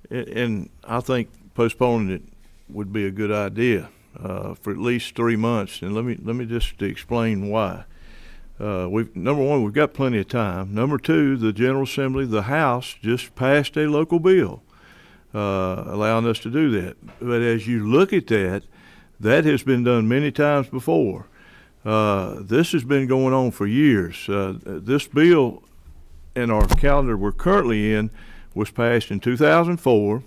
And I think postponing it would be a good idea for at least 3 months. And let me just explain why. Number one, we've got plenty of time. Number two, the General Assembly, the House, just passed a local bill allowing us to do that. But as you look at that, that has been done many times before. This has been going on for years. This bill in our calendar we're currently in was passed in 2004.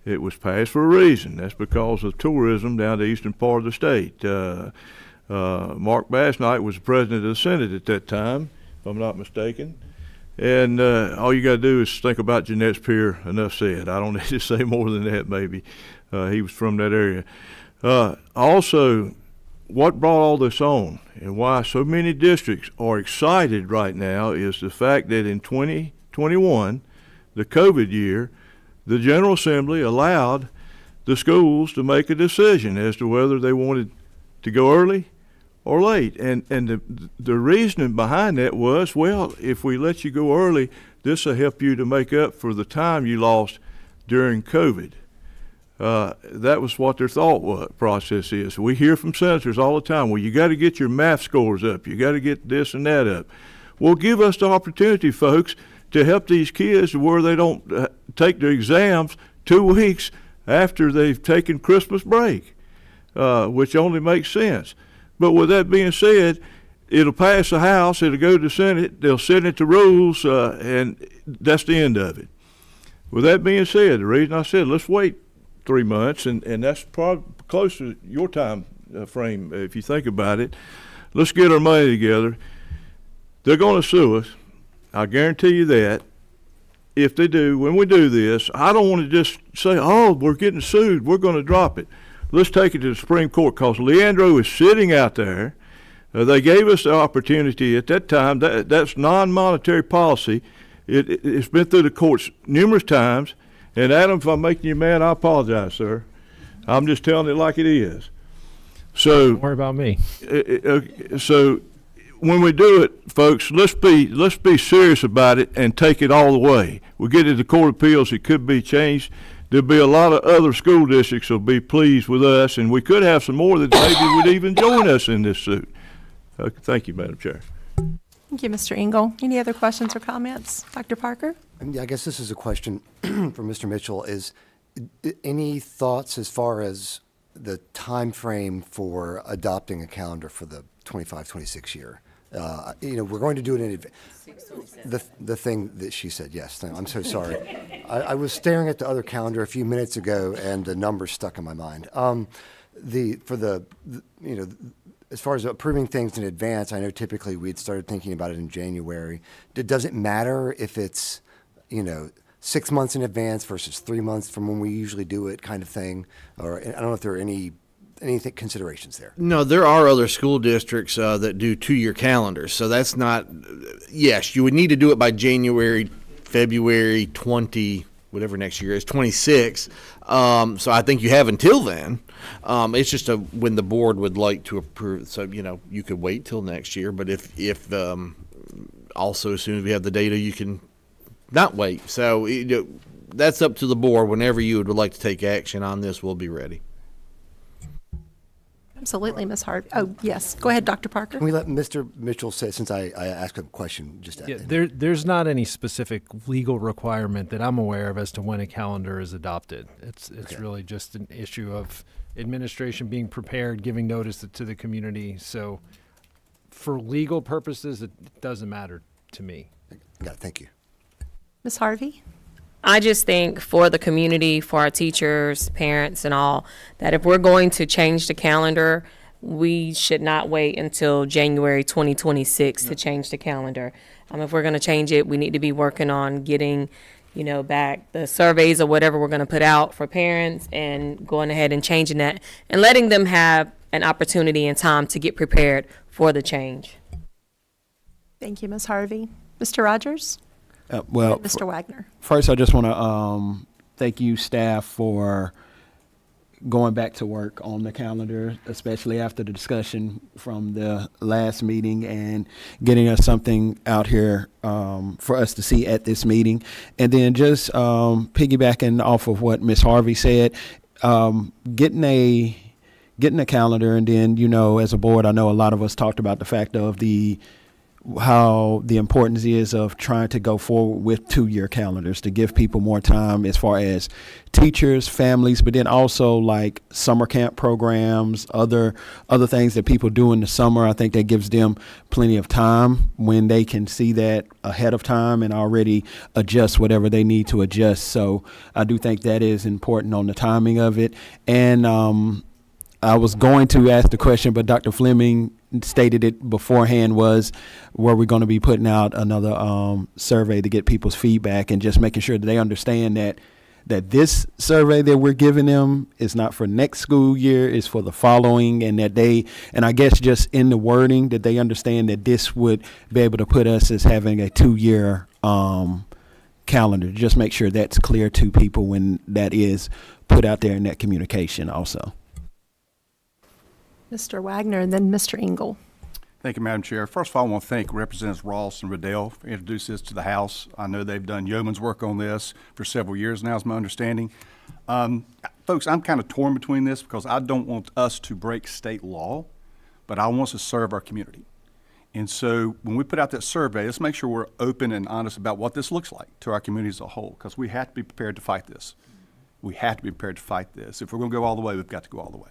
It was passed for a reason. That's because of tourism down the eastern part of the state. Mark Bass-Knight was the president of the Senate at that time, if I'm not mistaken. And all you got to do is think about Jeanette's Pier. Enough said. I don't need to say more than that, maybe. He was from that area. Also, what brought all this on and why so many districts are excited right now is the fact that in 2021, the COVID year, the General Assembly allowed the schools to make a decision as to whether they wanted to go early or late. And the reasoning behind that was, well, if we let you go early, this will help you to make up for the time you lost during COVID. That was what their thought process is. We hear from senators all the time, well, you got to get your math scores up. You got to get this and that up. Well, give us the opportunity, folks, to help these kids where they don't take their exams 2 weeks after they've taken Christmas break, which only makes sense. But with that being said, it'll pass the House, it'll go to the Senate, they'll send it to rules, and that's the end of it. With that being said, the reason I said let's wait 3 months, and that's probably close to your time frame if you think about it. Let's get our money together. They're going to sue us. I guarantee you that. If they do, when we do this, I don't want to just say, oh, we're getting sued, we're going to drop it. Let's take it to the Supreme Court because Leandro is sitting out there. They gave us the opportunity at that time. That's non-monetary policy. It's been through the courts numerous times. And Adam, if I'm making you mad, I apologize, sir. I'm just telling it like it is. So Don't worry about me. So when we do it, folks, let's be serious about it and take it all the way. We get it to Court of Appeals, it could be changed. There'll be a lot of other school districts will be pleased with us, and we could have some more that maybe would even join us in this suit. Thank you, Madam Chair. Thank you, Mr. Engel. Any other questions or comments? Dr. Parker? I guess this is a question for Mr. Mitchell. Is any thoughts as far as the time frame for adopting a calendar for the 25-26 year? We're going to do it in advance. The thing that she said, yes. I'm so sorry. I was staring at the other calendar a few minutes ago, and the numbers stuck in my mind. As far as approving things in advance, I know typically we'd started thinking about it in January. Does it matter if it's 6 months in advance versus 3 months from when we usually do it, kind of thing? Or I don't know if there are any considerations there. No, there are other school districts that do 2-year calendars. So that's not, yes, you would need to do it by January, February 20, whatever next year is, 26. So I think you have until then. It's just when the board would like to approve. So, you could wait till next year. But if also as soon as we have the data, you can not wait. So that's up to the board. Whenever you would like to take action on this, we'll be ready. Absolutely, Ms. Harvey. Oh, yes. Go ahead, Dr. Parker. Can we let Mr. Mitchell say, since I asked a question, just Yeah, there's not any specific legal requirement that I'm aware of as to when a calendar is adopted. It's Okay. really just an issue of administration being prepared, giving notice to the community. So for legal purposes, it doesn't matter to me. Got it. Thank you. Ms. Harvey? I just think for the community, for our teachers, parents, and all, that if we're going to change the calendar, we should not wait until January 2026 to change the calendar. If we're going to change it, we need to be working on getting, back the surveys or whatever we're going to put out for parents and going ahead and changing that and letting them have an opportunity and time to get prepared for the change. Thank you, Ms. Harvey. Mr. Rogers? Mr. Wagner? First, I just want to thank you, staff, for going back to work on the calendar, especially after the discussion from the last meeting and getting us something out here for us to see at this meeting. And then just piggybacking off of what Ms. Harvey said, getting a calendar, and then, as a board, I know a lot of us talked about the fact of the how the importance is of trying to go forward with 2-year calendars to give people more time as far as teachers, families, but then also like summer camp programs, other things that people do in the summer. I think that gives them plenty of time when they can see that ahead of time and already adjust whatever they need to adjust. So I do think that is important on the timing of it. And I was going to ask the question, but Dr. Fleming stated it beforehand, was were we going to be putting out another survey to get people's feedback and just making sure that they understand that this survey that we're giving them is not for next school year, is for the following, and that and I guess just in the wording that they understand that this would be able to put us as having a 2-year calendar. Just make sure that's clear to people when that is put out there in that communication also. Mr. Wagner and then Mr. Engel. Thank you, Madam Chair. First of all, I want to thank Representatives Ross and Riddell for introducing this to the House. I know they've done yeoman's work on this for several years now, is my understanding. Folks, I'm kind of torn between this because I don't want us to break state law, but I want us to serve our community. And so when we put out that survey, let's make sure we're open and honest about what this looks like to our community as a whole, because we have to be prepared to fight this. We have to be prepared to fight this. If we're going to go all the way, we've got to go all the way.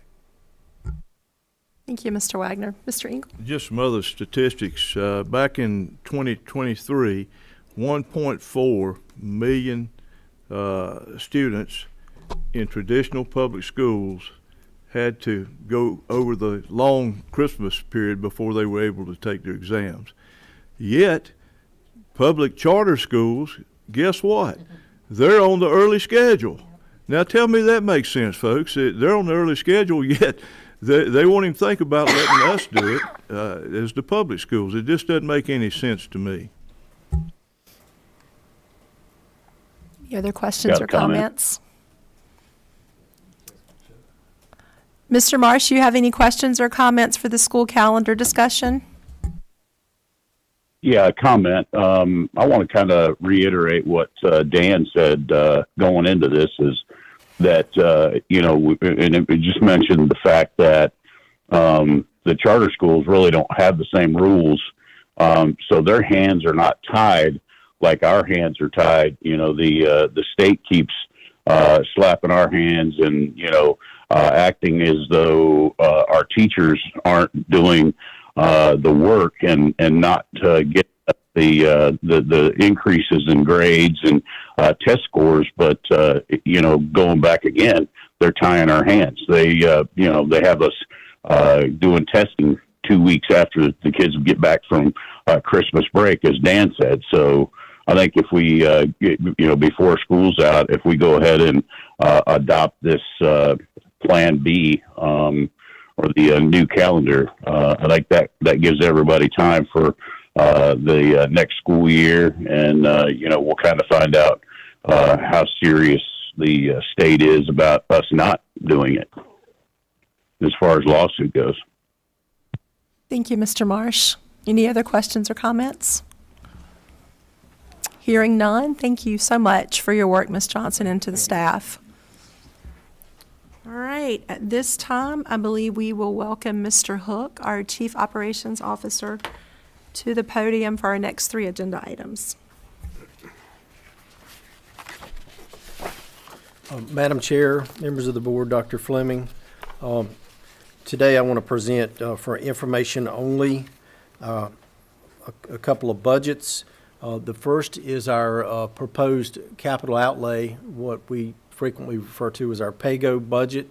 Thank you, Mr. Wagner. Mr. Engel. Just some other statistics. Back in 2023, 1.4 million students in traditional public schools had to go over the long Christmas period before they were able to take their exams. Yet, public charter schools, guess what? They're on the early schedule. Now tell me that makes sense, folks. They're on the early schedule, yet they won't even think about letting us do it as the public schools. It just doesn't make any sense to me. Any other questions Got a or comment. comments? Mr. Marsh, you have any questions or comments for the school calendar discussion? Yeah, a comment. I want to kind of reiterate what Dan said going into this is that, and it just mentioned the fact that the charter schools really don't have the same rules. So their hands are not tied like our hands are tied. The state keeps slapping our hands and, acting as though our teachers aren't doing the work and not get the increases in grades and test scores, but going back again, they're tying our hands. They have us doing testing 2 weeks after the kids get back from Christmas break, as Dan said. So I think if we before school's out, if we go ahead and adopt this Plan B or the new calendar, I think that gives everybody time for the next school year, and we'll kind of find out how serious the state is about us not doing it as far as lawsuit goes. Thank you, Mr. Marsh. Any other questions or comments? Hearing none, thank you so much for your work, Ms. Johnson, and to the staff. All right, at this time, I believe we will welcome Mr. Hook, our Chief Operations Officer, to the podium for our next 3 agenda items. Madam Chair, members of the board, Dr. Fleming, today I want to present for information only a couple of budgets. The first is our proposed capital outlay, what we frequently refer to as our PAYGO budget.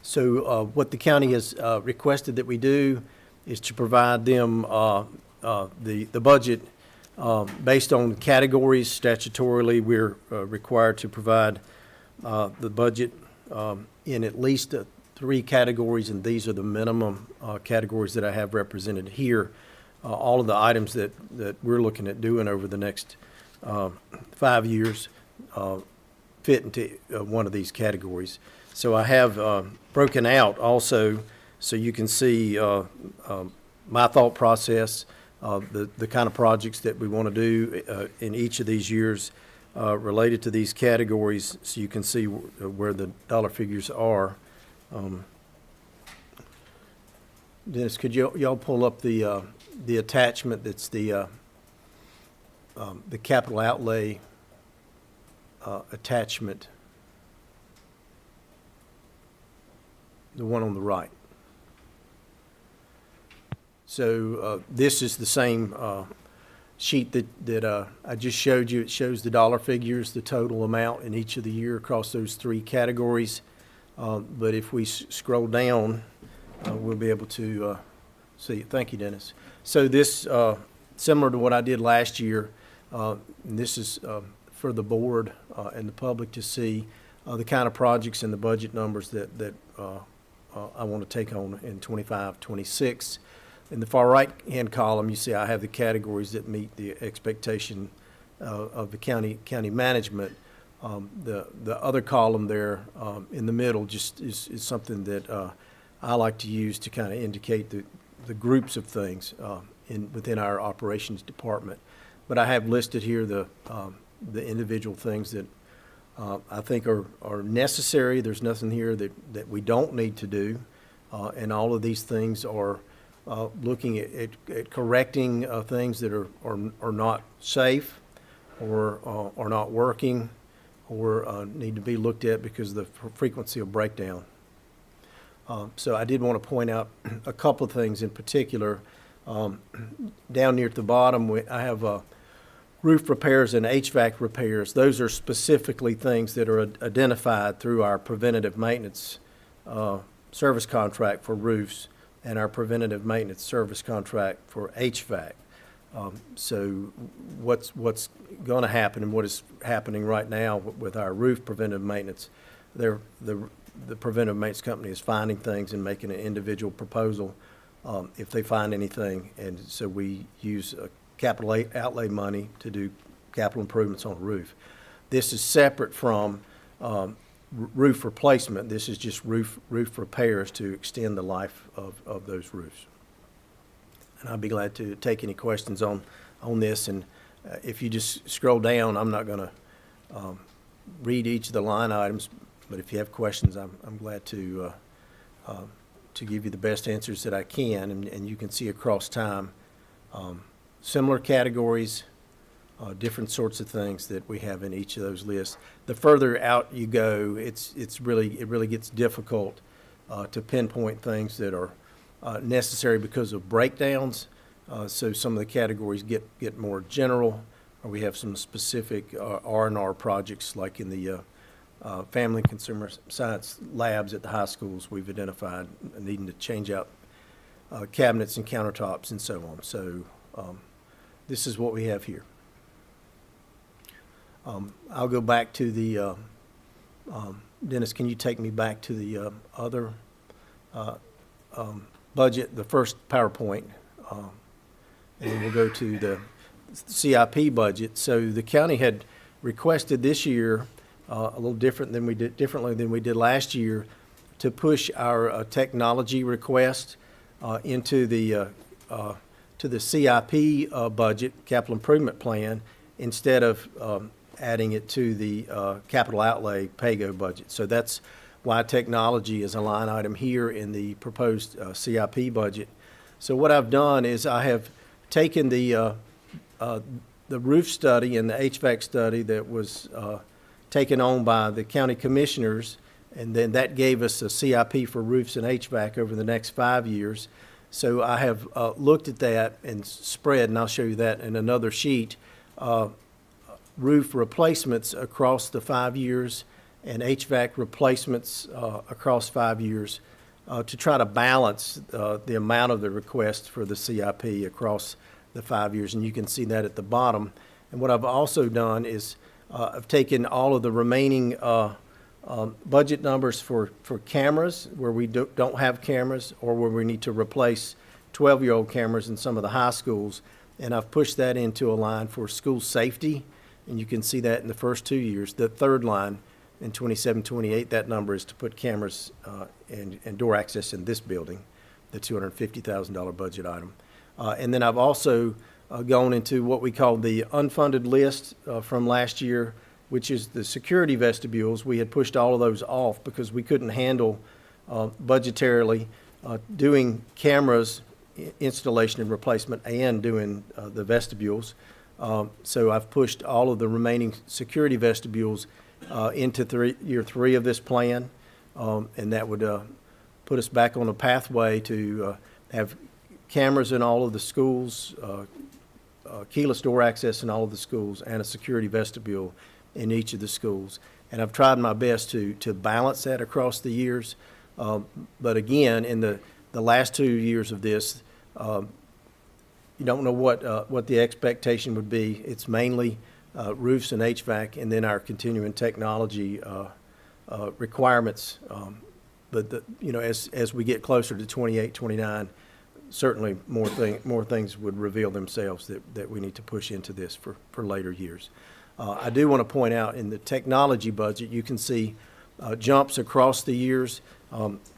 So what the county has requested that we do is to provide them the budget based on categories. Statutorily, we're required to provide the budget in at least 3 categories, and these are the minimum categories that I have represented here. All of the items that we're looking at doing over the next 5 years fit into one of these categories. So I have broken out also so you can see my thought process, the kind of projects that we want to do in each of these years related to these categories, so you can see where the dollar figures are. Dennis, could y'all pull up the attachment that's the capital outlay attachment, the one on the right. So this is the same sheet that I just showed you. It shows the dollar figures, the total amount in each of the year across those three categories. But if we scroll down, we'll be able to see it. Thank you, Dennis. So this, similar to what I did last year, and this is for the board and the public to see the kind of projects and the budget numbers that I want to take on in 25, 26. In the far right-hand column, you see I have the categories that meet the expectation of the county management. The other column there in the middle just is something that I like to use to kind of indicate the groups of things within our operations department. But I have listed here the individual things that I think are necessary. There's nothing here that we don't need to do, and all of these things are looking at correcting things that are not safe or are not working or need to be looked at because of the frequency of breakdown. So I did want to point out a couple of things in particular. Down near at the bottom, I have roof repairs and HVAC repairs. Those are specifically things that are identified through our preventative maintenance service contract for roofs and our preventative maintenance service contract for HVAC. So what's going to happen and what is happening right now with our roof preventive maintenance, the preventive maintenance company is finding things and making an individual proposal if they find anything. And so we use capital outlay money to do capital improvements on a roof. This is separate from roof replacement. This is just roof repairs to extend the life of those roofs. And I'd be glad to take any questions on this. And if you just scroll down, I'm not going to read each of the line items, but if you have questions, I'm glad to give you the best answers that I can. And you can see across time similar categories, different sorts of things that we have in each of those lists. The further out you go, it really gets difficult to pinpoint things that are necessary because of breakdowns. So some of the categories get more general, or we have some specific R&R projects like in the family and consumer science labs at the high schools. We've identified needing to change out cabinets and countertops and so on. So this is what we have here. I'll go back to the, Dennis, can you take me back to the other budget, the first PowerPoint, and then we'll go to the CIP budget. So the county had requested this year, a little differently than we did last year, to push our technology request into the to the CIP budget, capital improvement plan, instead of adding it to the capital outlay PAYGO budget. So that's why technology is a line item here in the proposed CIP budget. So what I've done is I have taken the roof study and the HVAC study that was taken on by the county commissioners, and then that gave us a CIP for roofs and HVAC over the next 5 years. So I have looked at that and spread, and I'll show you that in another sheet, roof replacements across the 5 years and HVAC replacements across 5 years to try to balance the amount of the request for the CIP across the 5 years. And you can see that at the bottom. And what I've also done is I've taken all of the remaining budget numbers for cameras where we don't have cameras or where we need to replace 12-year-old cameras in some of the high schools, and I've pushed that into a line for school safety. And you can see that in the first 2 years. The third line in 27, 28, that number is to put cameras and door access in this building, the $250,000 budget item. And then I've also gone into what we call the unfunded list from last year, which is the security vestibules. We had pushed all of those off because we couldn't handle budgetarily doing cameras installation and replacement and doing the vestibules. So I've pushed all of the remaining security vestibules into year 3 of this plan, and that would put us back on a pathway to have cameras in all of the schools, keyless door access in all of the schools, and a security vestibule in each of the schools. And I've tried my best to balance that across the years. But again, in the last 2 years of this, you don't know what the expectation would be. It's mainly roofs and HVAC, and then our continuing technology requirements. But as we get closer to 28, 29, certainly more things would reveal themselves that we need to push into this for later years. I do want to point out in the technology budget, you can see jumps across the years.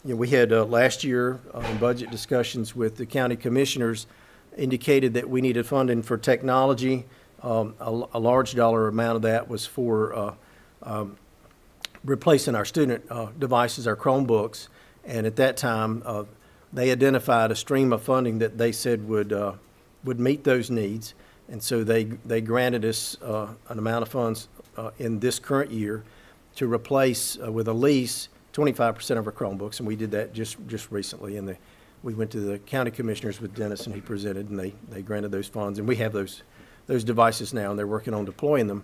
We had last year in budget discussions with the county commissioners indicated that we needed funding for technology. A large dollar amount of that was for replacing our student devices, our Chromebooks, and at that time they identified a stream of funding that they said would meet those needs, and so they granted us an amount of funds in this current year to replace with a lease 25% of our Chromebooks, and we did that just recently. And we went to the county commissioners with Dennis, and he presented, and they granted those funds, and we have those devices now, and they're working on deploying them.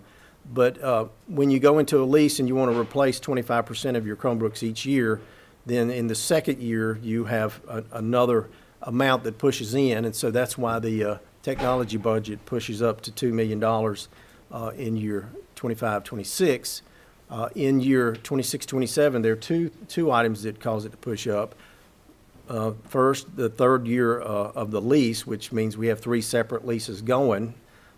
But when you go into a lease and you want to replace 25% of your Chromebooks each year, then in the second year you have another amount that pushes in, and so that's why the technology budget pushes up to $2 million in year 25-26. In year 26-27, there are two items that cause it to push up. First, the third year of the lease, which means we have 3 separate leases going,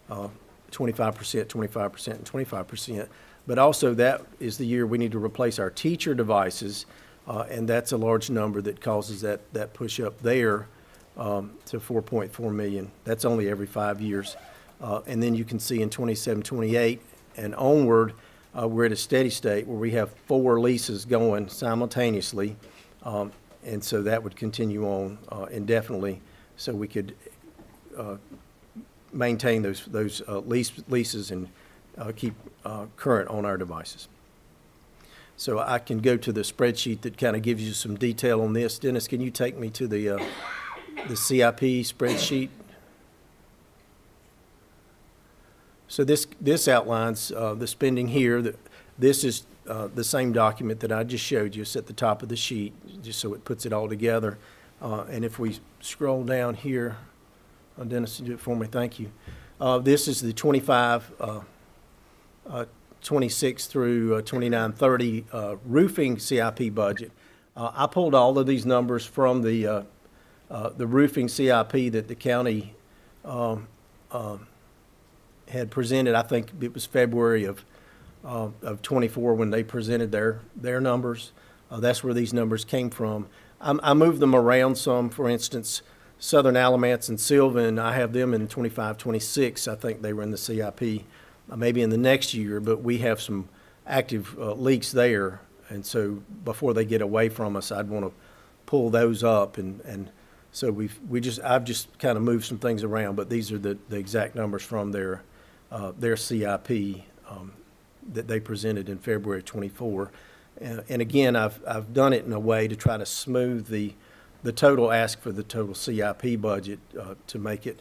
25%, 25%, and 25%. But also that is the year we need to replace our teacher devices, and that's a large number that causes that push up there to $4.4 million. That's only every 5 years. And then you can see in 27, 28 and onward, we're at a steady state where we have 4 leases going simultaneously, and so that would continue on indefinitely, so we could maintain those leases and keep current on our devices. So I can go to the spreadsheet that kind of gives you some detail on this. Dennis, can you take me to the CIP spreadsheet? So this outlines the spending here. This is the same document that I just showed you. It's at the top of the sheet, just so it puts it all together. And if we scroll down here, Dennis, do it for me. Thank you. This is the 26 through 29, 30 roofing CIP budget. I pulled all of these numbers from the roofing CIP that the county had presented. I think it was February of 24 when they presented their numbers. That's where these numbers came from. I moved them around some. For instance, Southern Alamance and Sylvan, I have them in 25, 26. I think they were in the CIP maybe in the next year, but we have some active leaks there, and so before they get away from us, I'd want to pull those up, and so I've just kind of moved some things around, but these are the exact numbers from their CIP that they presented in February 24. And again, I've done it in a way to try to smooth the total ask for the total CIP budget to make it,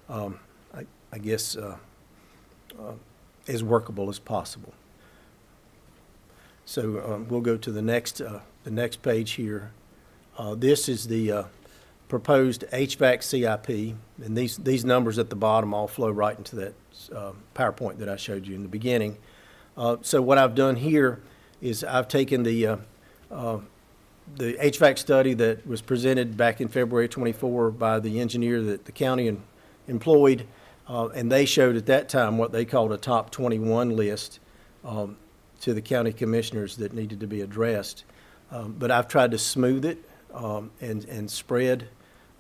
I guess, as workable as possible. So we'll go to the next page here. This is the proposed HVAC CIP, and these numbers at the bottom all flow right into that PowerPoint that I showed you in the beginning. So what I've done here is I've taken the HVAC study that was presented back in February 24 by the engineer that the county employed, and they showed at that time what they called a top 21 list to the county commissioners that needed to be addressed. But I've tried to smooth it and spread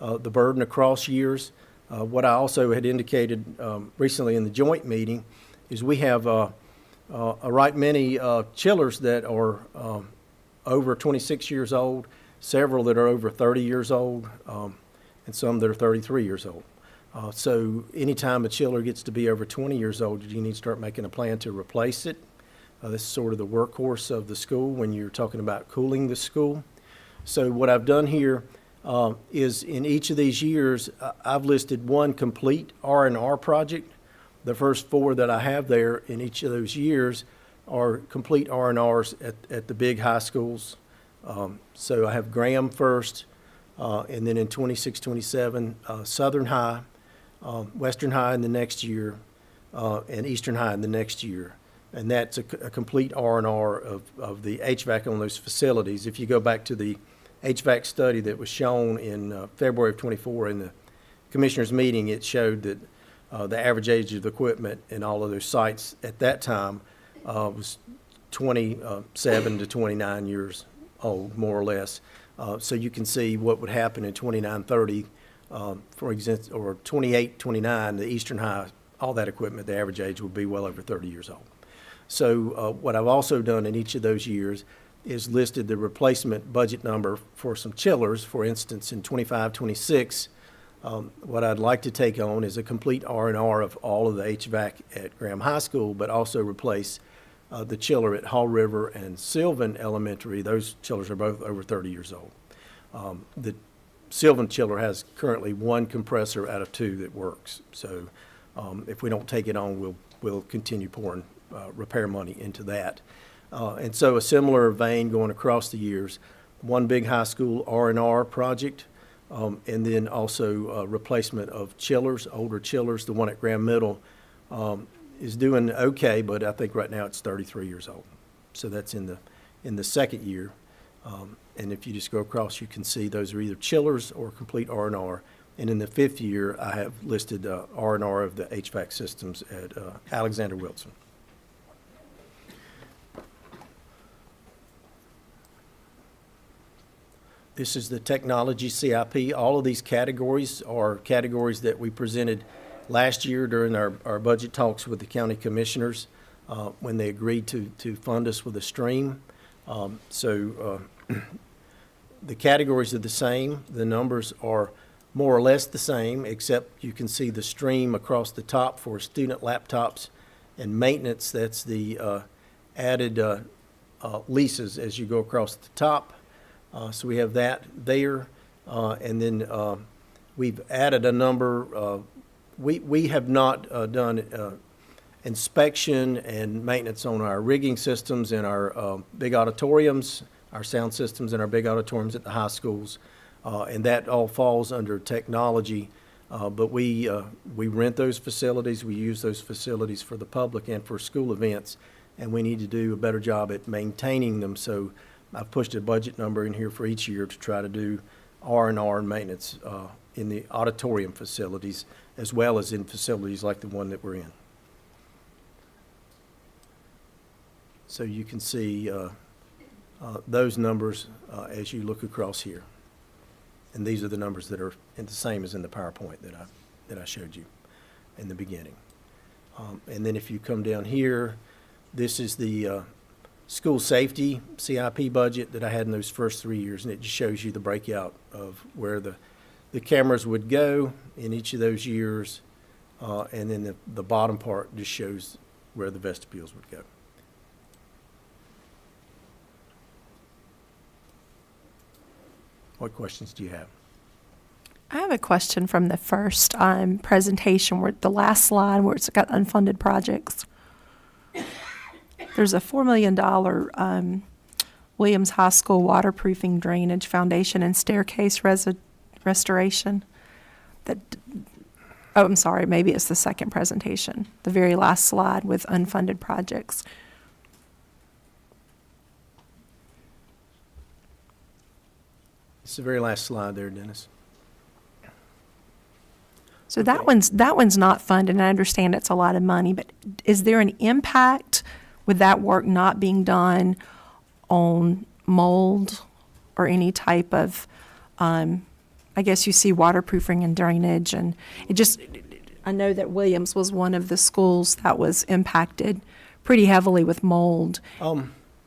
the burden across years. What I also had indicated recently in the joint meeting is we have a right many chillers that are over 26 years old. several that are over 30 years old, and some that are 33 years old. So anytime a chiller gets to be over 20 years old, you need to start making a plan to replace it. This is sort of the workhorse of the school when you're talking about cooling the school. So what I've done here is in each of these years, I've listed one complete R&R project. The first 4 that I have there in each of those years are complete R&Rs at the big high schools. So I have Graham first, and then in 26, 27, Southern High, Western High in the next year, and Eastern High in the next year. And that's a complete R&R of the HVAC on those facilities. If you go back to the HVAC study that was shown in February of 24 in the commissioners' meeting, it showed that the average age of the equipment in all of those sites at that time was 27 to 29 years old, more or less. So you can see what would happen in 29, 30, for example, or 28, 29, the Eastern High, all that equipment, the average age would be well over 30 years old. So what I've also done in each of those years is listed the replacement budget number for some chillers. For instance, in 25, 26, what I'd like to take on is a complete R&R of all of the HVAC at Graham High School, but also replace the chiller at Hall River and Sylvan Elementary. Those chillers are both over 30 years old. The Sylvan chiller has currently 1 compressor out of 2 that works. So if we don't take it on, we'll continue pouring repair money into that. And so a similar vein going across the years, one big high school R&R project, and then also replacement of chillers, older chillers. The one at Graham Middle is doing okay, but I think right now it's 33 years old. So that's in the second year. And if you just go across, you can see those are either chillers or complete R&R. And in the 5th year, I have listed R&R of the HVAC systems at Alexander Wilson. This is the technology CIP. All of these categories are categories that we presented last year during our budget talks with the county commissioners when they agreed to fund us with a stream. The categories are the same. The numbers are more or less the same, except you can see the stream across the top for student laptops and maintenance. That's the added leases as you go across the top. So we have that there. And then we've added a number. We have not done inspection and maintenance on our rigging systems in our big auditoriums, our sound systems in our big auditoriums at the high schools. And that all falls under technology. But we rent those facilities. We use those facilities for the public and for school events. And we need to do a better job at maintaining them. So I've pushed a budget number in here for each year to try to do R&R and maintenance in the auditorium facilities as well as in facilities like the one that we're in. So you can see those numbers as you look across here. And these are the numbers that are the same as in the PowerPoint that I showed you in the beginning. And then if you come down here, this is the school safety CIP budget that I had in those first 3 years, and it just shows you the breakout of where the cameras would go in each of those years, and then the bottom part just shows where the vestibules would go. What questions do you have? I have a question from the first presentation, where the last slide where it's got unfunded projects. There's a $4 million Williams High School waterproofing drainage foundation and staircase restoration. I'm sorry, maybe it's the second presentation, the very last slide with unfunded projects. It's the very last slide there, Dennis. So that one's not funded, and I understand it's a lot of money, but is there an impact with that work not being done on mold or any type of, I guess you see waterproofing and drainage, and I know that Williams was one of the schools that was impacted pretty heavily with mold.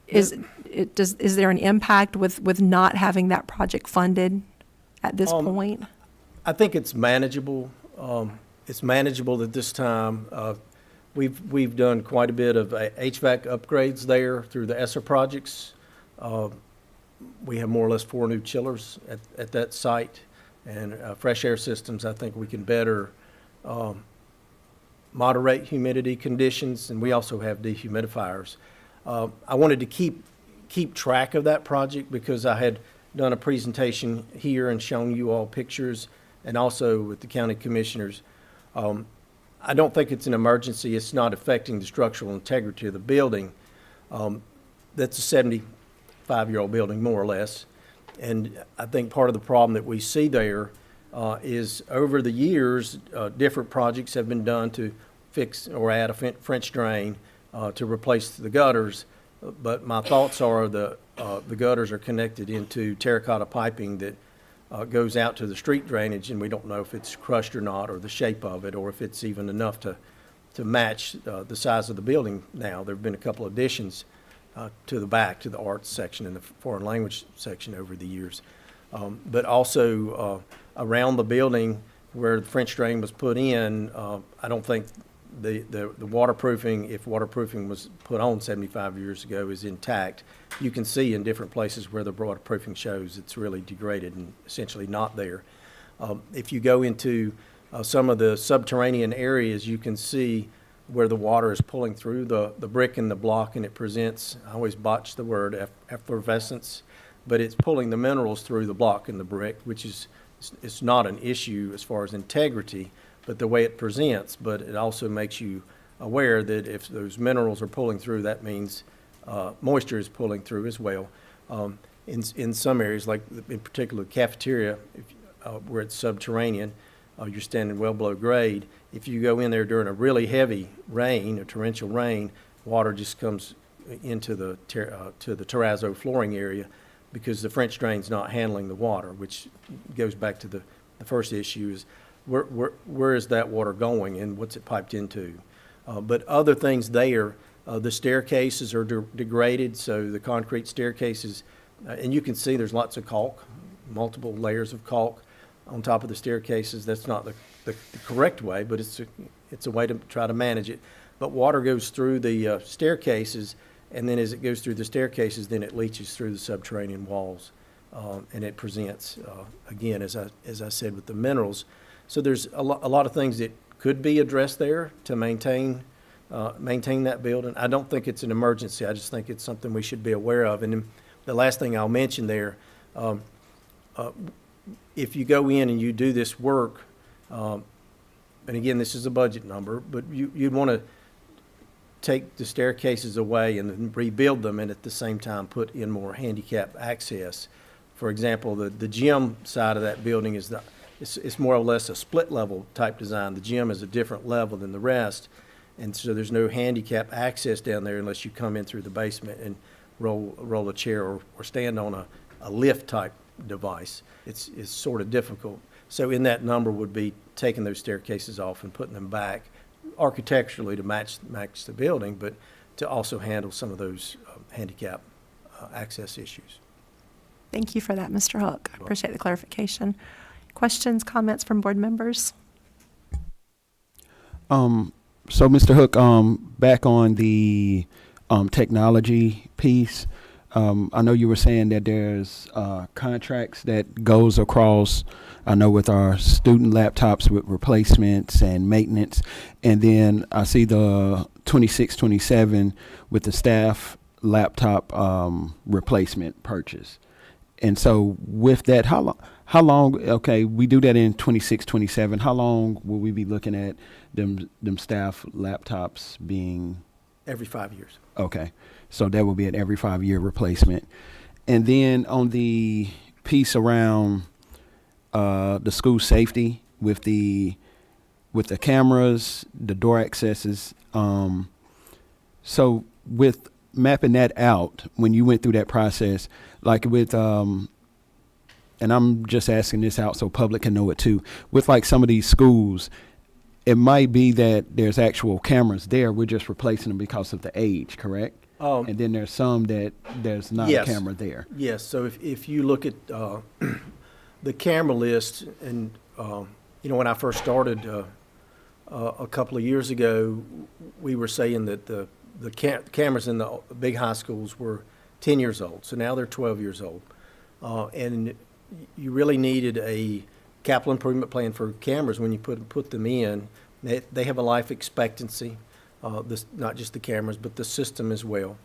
Is is there an impact with not having that project funded at this point? I think it's manageable. It's manageable at this time. We've done quite a bit of HVAC upgrades there through the ESSER projects. We have more or less 4 new chillers at that site, and fresh air systems. I think we can better moderate humidity conditions, and we also have dehumidifiers. I wanted to keep track of that project because I had done a presentation here and shown you all pictures, and also with the county commissioners. I don't think it's an emergency. It's not affecting the structural integrity of the building. That's a 75-year-old building, more or less. And I think part of the problem that we see there is over the years, different projects have been done to fix or add a French drain to replace the gutters. But my thoughts are the gutters are connected into terracotta piping that goes out to the street drainage, and we don't know if it's crushed or not, or the shape of it, or if it's even enough to match the size of the building now. There have been a couple additions to the back, to the arts section and the foreign language section over the years. But also around the building where the French drain was put in, I don't think the waterproofing, if waterproofing was put on 75 years ago, is intact. You can see in different places where the waterproofing shows it's really degraded and essentially not there. If you go into some of the subterranean areas, you can see where the water is pulling through the brick and the block, and it presents, I always botch the word, effervescence, but it's pulling the minerals through the block and the brick, which is, it's not an issue as far as integrity, but the way it presents. But it also makes you aware that if those minerals are pulling through, that means moisture is pulling through as well. In some areas, like in particular the cafeteria, where it's subterranean, you're standing well below grade. If you go in there during a really heavy rain, a torrential rain, water just comes into the to the terrazzo flooring area because the French drain's not handling the water, which goes back to the first issue is where is that water going and what's it piped into? But other things there, the staircases are degraded, so the concrete staircases, and you can see there's lots of caulk, multiple layers of caulk on top of the staircases. That's not the correct way, but it's a way to try to manage it. But water goes through the staircases, and then as it goes through the staircases, then it leaches through the subterranean walls, and it presents, again, as I said, with the minerals. So there's a lot of things that could be addressed there to maintain that building. I don't think it's an emergency. I just think it's something we should be aware of. And then the last thing I'll mention there, if you go in and you do this work, and again, this is a budget number, but you'd want to take the staircases away and then rebuild them, and at the same time put in more handicap access. For example, the gym side of that building is it's more or less a split level type design. The gym is a different level than the rest, and so there's no handicap access down there unless you come in through the basement and roll a chair or stand on a lift type device. It's sort of difficult. So in that number would be taking those staircases off and putting them back architecturally to match the building, but to also handle some of those handicap access issues. Thank you for that, Mr. Hook. I appreciate the clarification. Questions, comments from board members? So, Mr. Hook, back on the technology piece, I know you were saying that there's contracts that goes across, I know with our student laptops with replacements and maintenance, and then I see the 26-27 with the staff laptop replacement purchase. And so with that, how long, okay, we do that in 26-27, how long will we be looking at them staff laptops being? Every 5 years. Okay, so that will be an every 5-year replacement. And then on the piece around the school safety with the cameras, the door accesses, so with mapping that out, when you went through that process, like with, and I'm just asking this out so public can know it too, with like some of these schools, it might be that there's actual cameras there, we're just replacing them because of the age, correct? And then there's some that there's not Yes. a camera there. Yes, so if you look at the camera list, and, when I first started a couple of years ago, we were saying that the cameras in the big high schools were 10 years old, so now they're 12 years old. And you really needed a capital improvement plan for cameras when you put them in. They have a life expectancy, not just the cameras, but the system as well.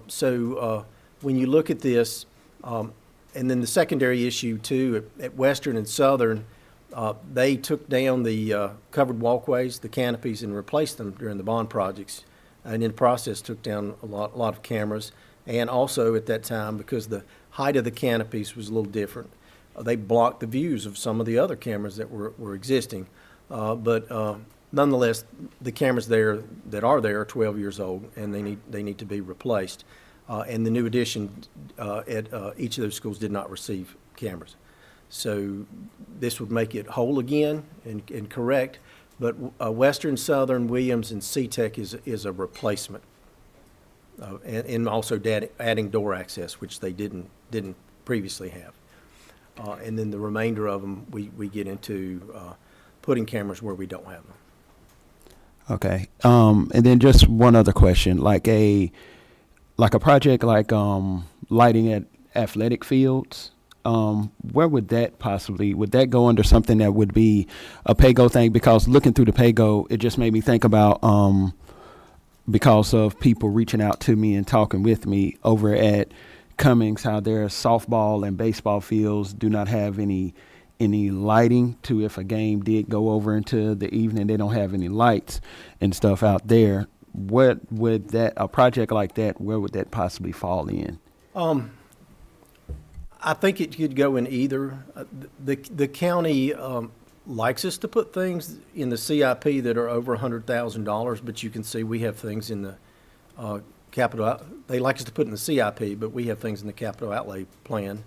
So when you look at this, and then the secondary issue too, at Western and Southern, they took down the covered walkways, the canopies, and replaced them during the bond projects. And in the process, took down a lot of cameras. And also at that time, because the height of the canopies was a little different, they blocked the views of some of the other cameras that were existing. But nonetheless, the cameras there that are there are 12 years old, and they need to be replaced. And the new addition at each of those schools did not receive cameras. So this would make it whole again and correct. But Western, Southern, Williams, and C-Tech is a replacement. And also adding door access, which they didn't previously have. And then the remainder of them, we get into putting cameras where we don't have them. Okay. And then just one other question, like a project like lighting at athletic fields. Where would that go under something that would be a PAYGO thing? Because looking through the PAYGO, it just made me think about, because of people reaching out to me and talking with me over at Cummings, how their softball and baseball fields do not have any lighting to, if a game did go over into the evening, they don't have any lights and stuff out there. What would a project like that, where would that possibly fall in? I think it could go in either. The county likes us to put things in the CIP that are over $100,000, but you can see we have things in the capital. They like us to put in the CIP, but we have things in the capital outlay plan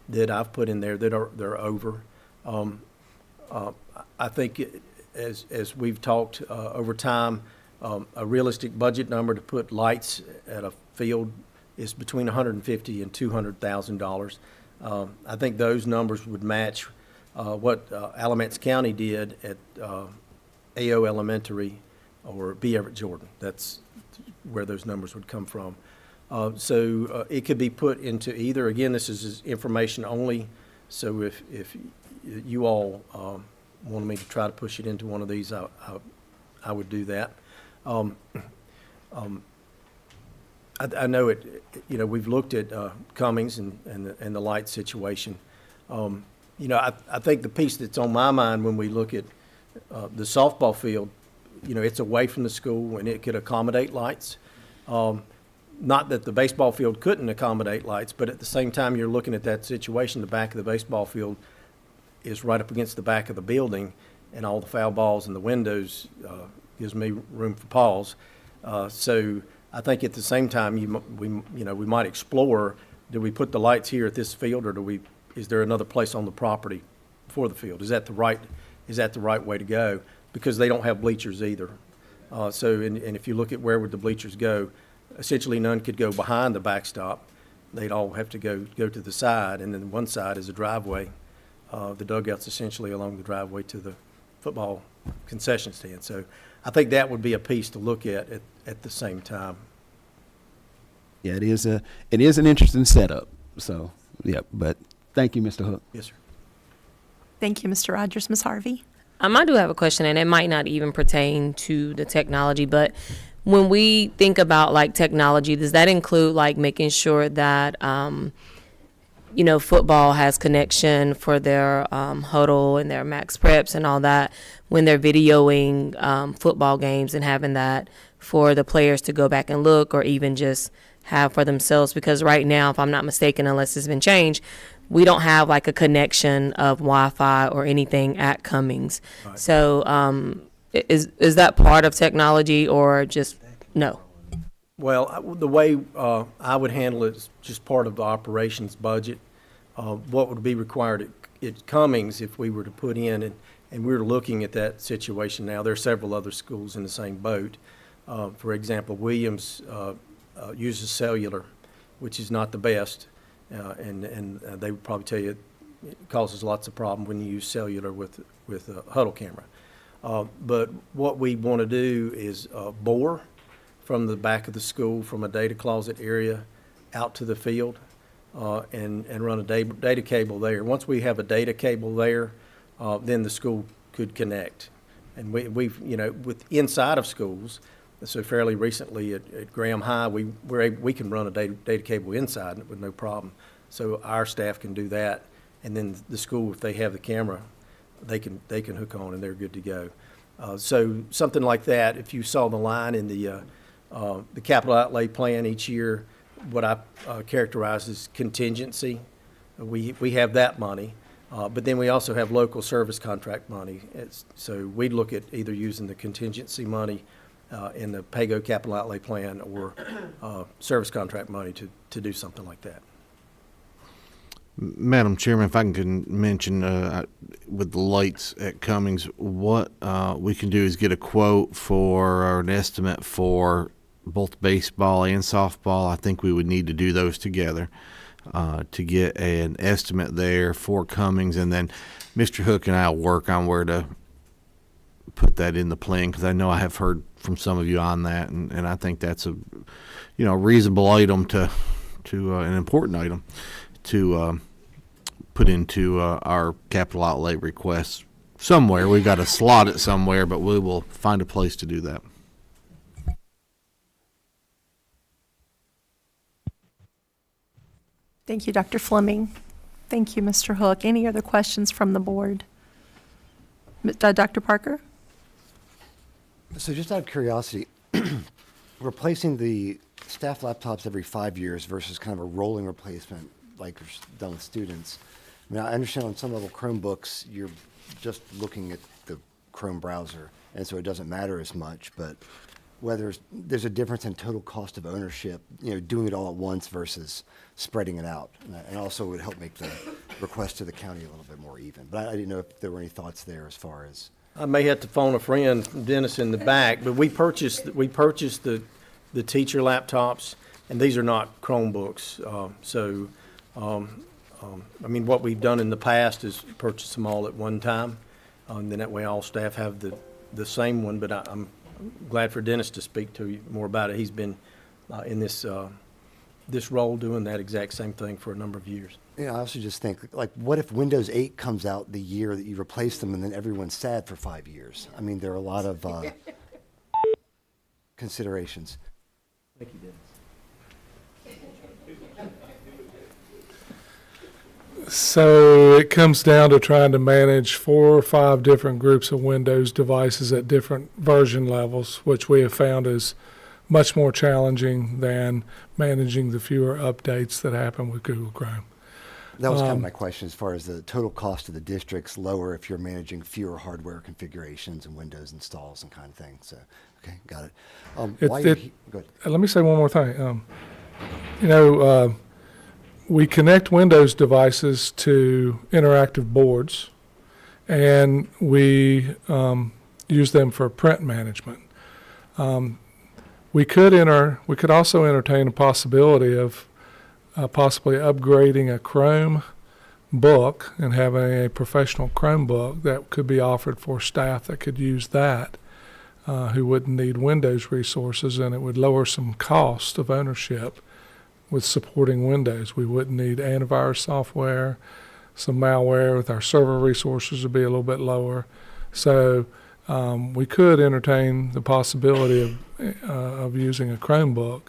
that I've put in there that they're over. I think as we've talked over time, a realistic budget number to put lights at a field is between $150,000 and $200,000. I think those numbers would match what Alamance County did at AO Elementary or B. Everett Jordan. That's where those numbers would come from. So it could be put into either. Again, this is information only. So if you all wanted me to try to push it into one of these, I would do that. I know it. We've looked at Cummings and the light situation. I think the piece that's on my mind when we look at the softball field, it's away from the school and it could accommodate lights. Not that the baseball field couldn't accommodate lights, but at the same time, you're looking at that situation. The back of the baseball field is right up against the back of the building, and all the foul balls and the windows gives me room for pause. So I think at the same time, we might explore: do we put the lights here at this field, or is there another place on the property for the field? Is that the right way to go? Because they don't have bleachers either. And if you look at where would the bleachers go, essentially none could go behind the backstop. They'd all have to go to the side, and then one side is a driveway. The dugout's essentially along the driveway to the football concession stand. So I think that would be a piece to look at the same time. Yeah, it is an interesting setup. So, yeah, but thank you, Mr. Hook. Yes, sir. Thank you, Mr. Rogers. Ms. Harvey? I do have a question, and it might not even pertain to the technology, but when we think about like technology, does that include like making sure that, football has connection for their huddle and their max preps and all that when they're videoing football games and having that for the players to go back and look or even just have for themselves? Because right now, if I'm not mistaken, unless it's been changed, we don't have like a connection of Wi-Fi or anything at Cummings. Right. So is that part of technology or just no? Well, the way I would handle it is just part of the operations budget. What would be required at Cummings if we were to put in, and we're looking at that situation now. There are several other schools in the same boat. For example, Williams uses cellular, which is not the best, and they would probably tell you it causes lots of problem when you use cellular with a huddle camera. But what we want to do is bore from the back of the school, from a data closet area out to the field, and run a data cable there. Once we have a data cable there, then the school could connect. And we've, with inside of schools, so fairly recently at Graham High, we can run a data cable inside with no problem. So our staff can do that, and then the school, if they have the camera, they can hook on and they're good to go. So something like that, if you saw the line in the capital outlay plan each year, what I characterize as contingency, we have that money, but then we also have local service contract money. So we look at either using the contingency money in the PAYGO capital outlay plan or service contract money to do something like that. Madam Chairman, if I can mention with the lights at Cummings, what we can do is get a quote or an estimate for both baseball and softball. I think we would need to do those together to get an estimate there for Cummings, and then Mr. Hook and I will work on where to put that in the plan, because I know I have heard from some of you on that, and I think that's a reasonable item to an important item to put into our capital outlay requests somewhere. We've got to slot it somewhere, but we will find a place to do that. Thank you, Dr. Fleming. Thank you, Mr. Hook. Any other questions from the board? Dr. Parker? So just out of curiosity, replacing the staff laptops every 5 years versus kind of a rolling replacement like done with students. I mean, I understand on some level Chromebooks, you're just looking at the Chrome browser, and so it doesn't matter as much, but whether there's a difference in total cost of ownership, doing it all at once versus spreading it out. And also would help make the request to the county a little bit more even. But I didn't know if there were any thoughts there as far as. I may have to phone a friend, Dennis, in the back, but we purchased the teacher laptops, and these are not Chromebooks. I mean, what we've done in the past is purchase them all at one time, and then that way all staff have the same one. But I'm glad for Dennis to speak to you more about it. He's been in this role doing that exact same thing for a number of years. I also just think, like, what if Windows 8 comes out the year that you replace them and then everyone's sad for 5 years? I mean, there are a lot of considerations. Thank you, Dennis. So it comes down to trying to manage 4 or 5 different groups of Windows devices at different version levels, which we have found is much more challenging than managing the fewer updates that happen with Google Chrome. That was kind of my question, as far as the total cost of the district's lower if you're managing fewer hardware configurations and Windows installs and kind of thing. So, okay, got it. Go ahead. Let me say one more thing. We connect Windows devices to interactive boards, and we use them for print management. We could also entertain a possibility of possibly upgrading a Chrome book and having a professional Chromebook that could be offered for staff that could use that, who wouldn't need Windows resources, and it would lower some cost of ownership with supporting Windows. We wouldn't need antivirus software, some malware. With our server resources would be a little bit lower. So we could entertain the possibility of using a Chromebook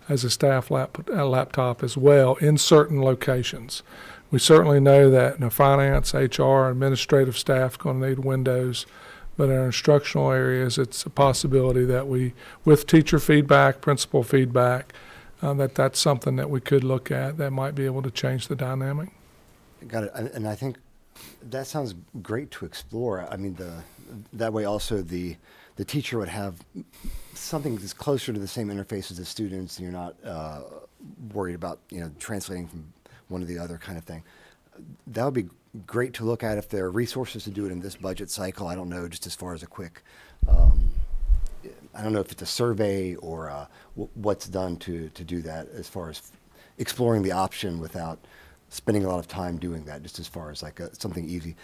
as a staff laptop as well in certain locations. We certainly know that in finance, HR, administrative staff going to need Windows, but in our instructional areas, it's a possibility that we, with teacher feedback, principal feedback, that's something that we could look at that might be able to change the dynamic. Got it. And I think that sounds great to explore. I mean, that way also the teacher would have something that's closer to the same interface as the students, and you're not worried about translating from one to the other kind of thing. That would be great to look at if there are resources to do it in this budget cycle. I don't know, just as far as a quick I don't know if it's a survey or what's done to do that as far as exploring the option without spending a lot of time doing that, just as far as like something easy.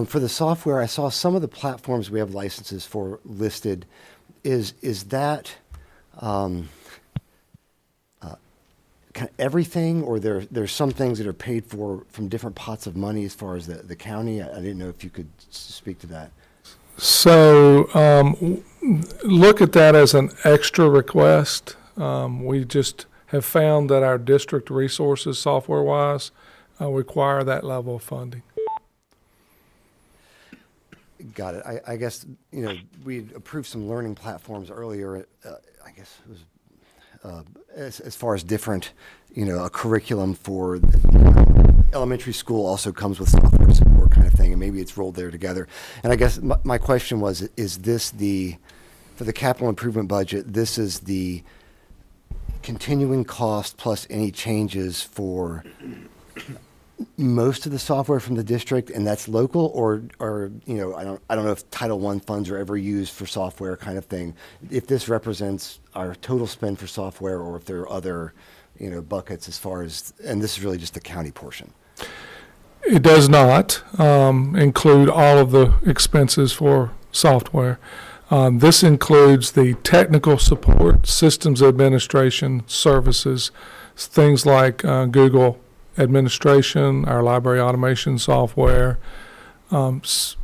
For the software, I saw some of the platforms we have licenses for listed. Is that kind of everything, or there's some things that are paid for from different pots of money as far as the county? I didn't know if you could speak to that. So look at that as an extra request. We just have found that our district resources, software-wise, require that level of funding. Got it. I guess, we approved some learning platforms earlier. I guess it was as far as different, a curriculum for elementary school also comes with software support kind of thing, and maybe it's rolled there together. And I guess my question was, is this for the capital improvement budget, this is the continuing cost plus any changes for most of the software from the district, and that's local, or I don't know if Title I funds are ever used for software kind of thing. If this represents our total spend for software, or if there are other buckets as far as, and this is really just the county portion. It does not include all of the expenses for software. This includes the technical support, systems administration services, things like Google administration, our library automation software,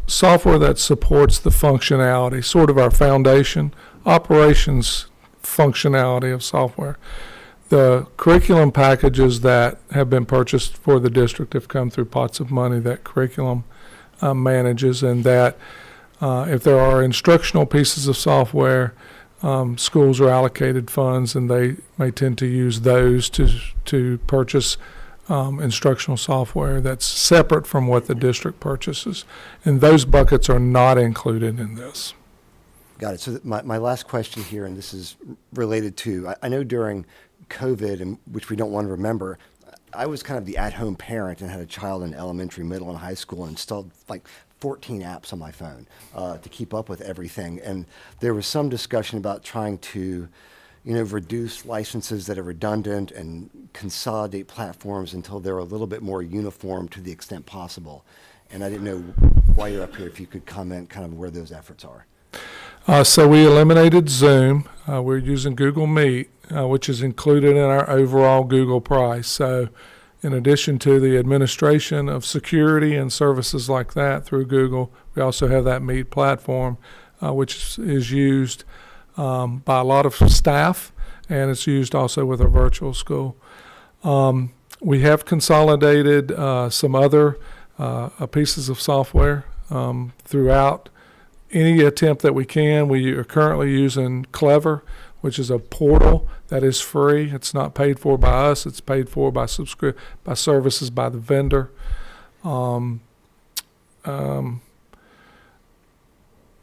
software that supports the functionality, sort of our foundation, operations functionality of software. The curriculum packages that have been purchased for the district have come through pots of money that curriculum manages, and that if there are instructional pieces of software, schools are allocated funds, and they may tend to use those to purchase instructional software that's separate from what the district purchases. And those buckets are not included in this. Got it. So my last question here, and this is related to, I know during COVID, and which we don't want to remember, I was kind of the at-home parent and had a child in elementary, middle, and high school, and installed like 14 apps on my phone to keep up with everything. And there was some discussion about trying to reduce licenses that are redundant and consolidate platforms until they're a little bit more uniform to the extent possible. And I didn't know, while you're up here, if you could comment kind of where those efforts are. So we eliminated Zoom. We're using Google Meet, which is included in our overall Google price. So in addition to the administration of security and services like that through Google, we also have that Meet platform, which is used by a lot of staff, and it's used also with a virtual school. We have consolidated some other pieces of software throughout any attempt that we can. We are currently using Clever, which is a portal that is free. It's not paid for by us. It's paid for by services by the vendor.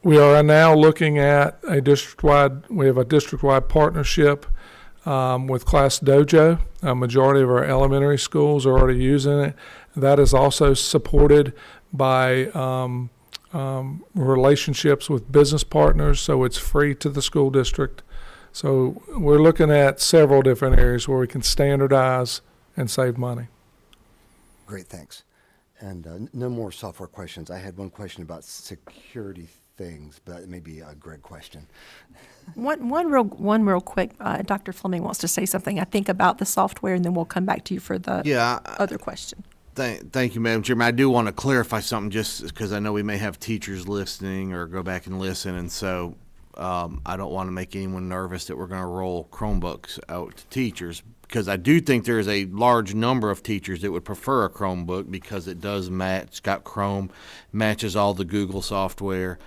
We are now looking at we have a district-wide partnership with Class Dojo. A majority of our elementary schools are already using it. That is also supported by relationships with business partners, so it's free to the school district. So we're looking at several different areas where we can standardize and save money. Great, thanks. And no more software questions. I had one question about security things, but it may be a Greg question. One real quick, Dr. Fleming wants to say something, I think, about the software, and then we'll come back to you for the other question. Thank you, Madam Chairman. I do want to clarify something, just because I know we may have teachers listening or go back and listen, and so I don't want to make anyone nervous that we're going to roll Chromebooks out to teachers, because I do think there is a large number of teachers that would prefer a Chromebook because it does match. It's got Chrome, matches all the Google software.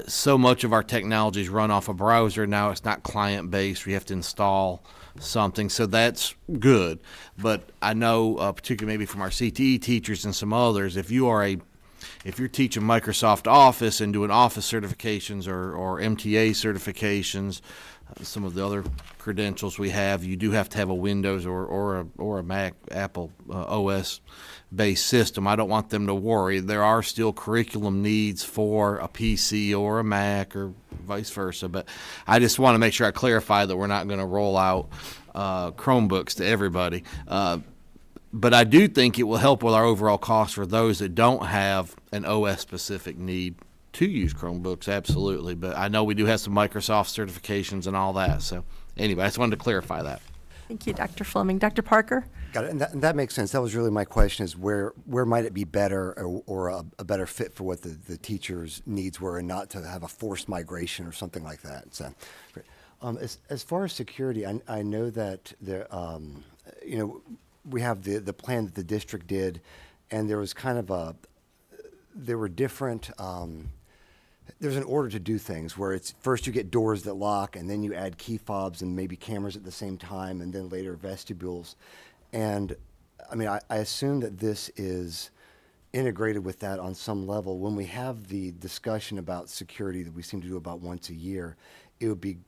So much of our technologies run off a browser now. It's not client-based. We have to install something, so that's good. But I know, particularly maybe from our CTE teachers and some others, if you are a if you're teaching Microsoft Office and doing Office certifications or MTA certifications, some of the other credentials we have, you do have to have a Windows or a Mac, Apple OS based system. I don't want them to worry. There are still curriculum needs for a PC or a Mac or vice versa, but I just want to make sure I clarify that we're not going to roll out Chromebooks to everybody. But I do think it will help with our overall cost for those that don't have an OS specific need to use Chromebooks, absolutely. But I know we do have some Microsoft certifications and all that. So anyway, I just wanted to clarify that. Thank you, Dr. Fleming. Dr. Parker? Got it. And that makes sense. That was really my question, is where might it be better or a better fit for what the teachers' needs were, and not to have a forced migration or something like that. So, great. As far as security, I know that there, we have the plan that the district did, and there was kind of there were different, there's an order to do things where it's first you get doors that lock, and then you add key fobs and maybe cameras at the same time, and then later vestibules. And I mean, I assume that this is integrated with that on some level. When we have the discussion about security that we seem to do about once a year, it would be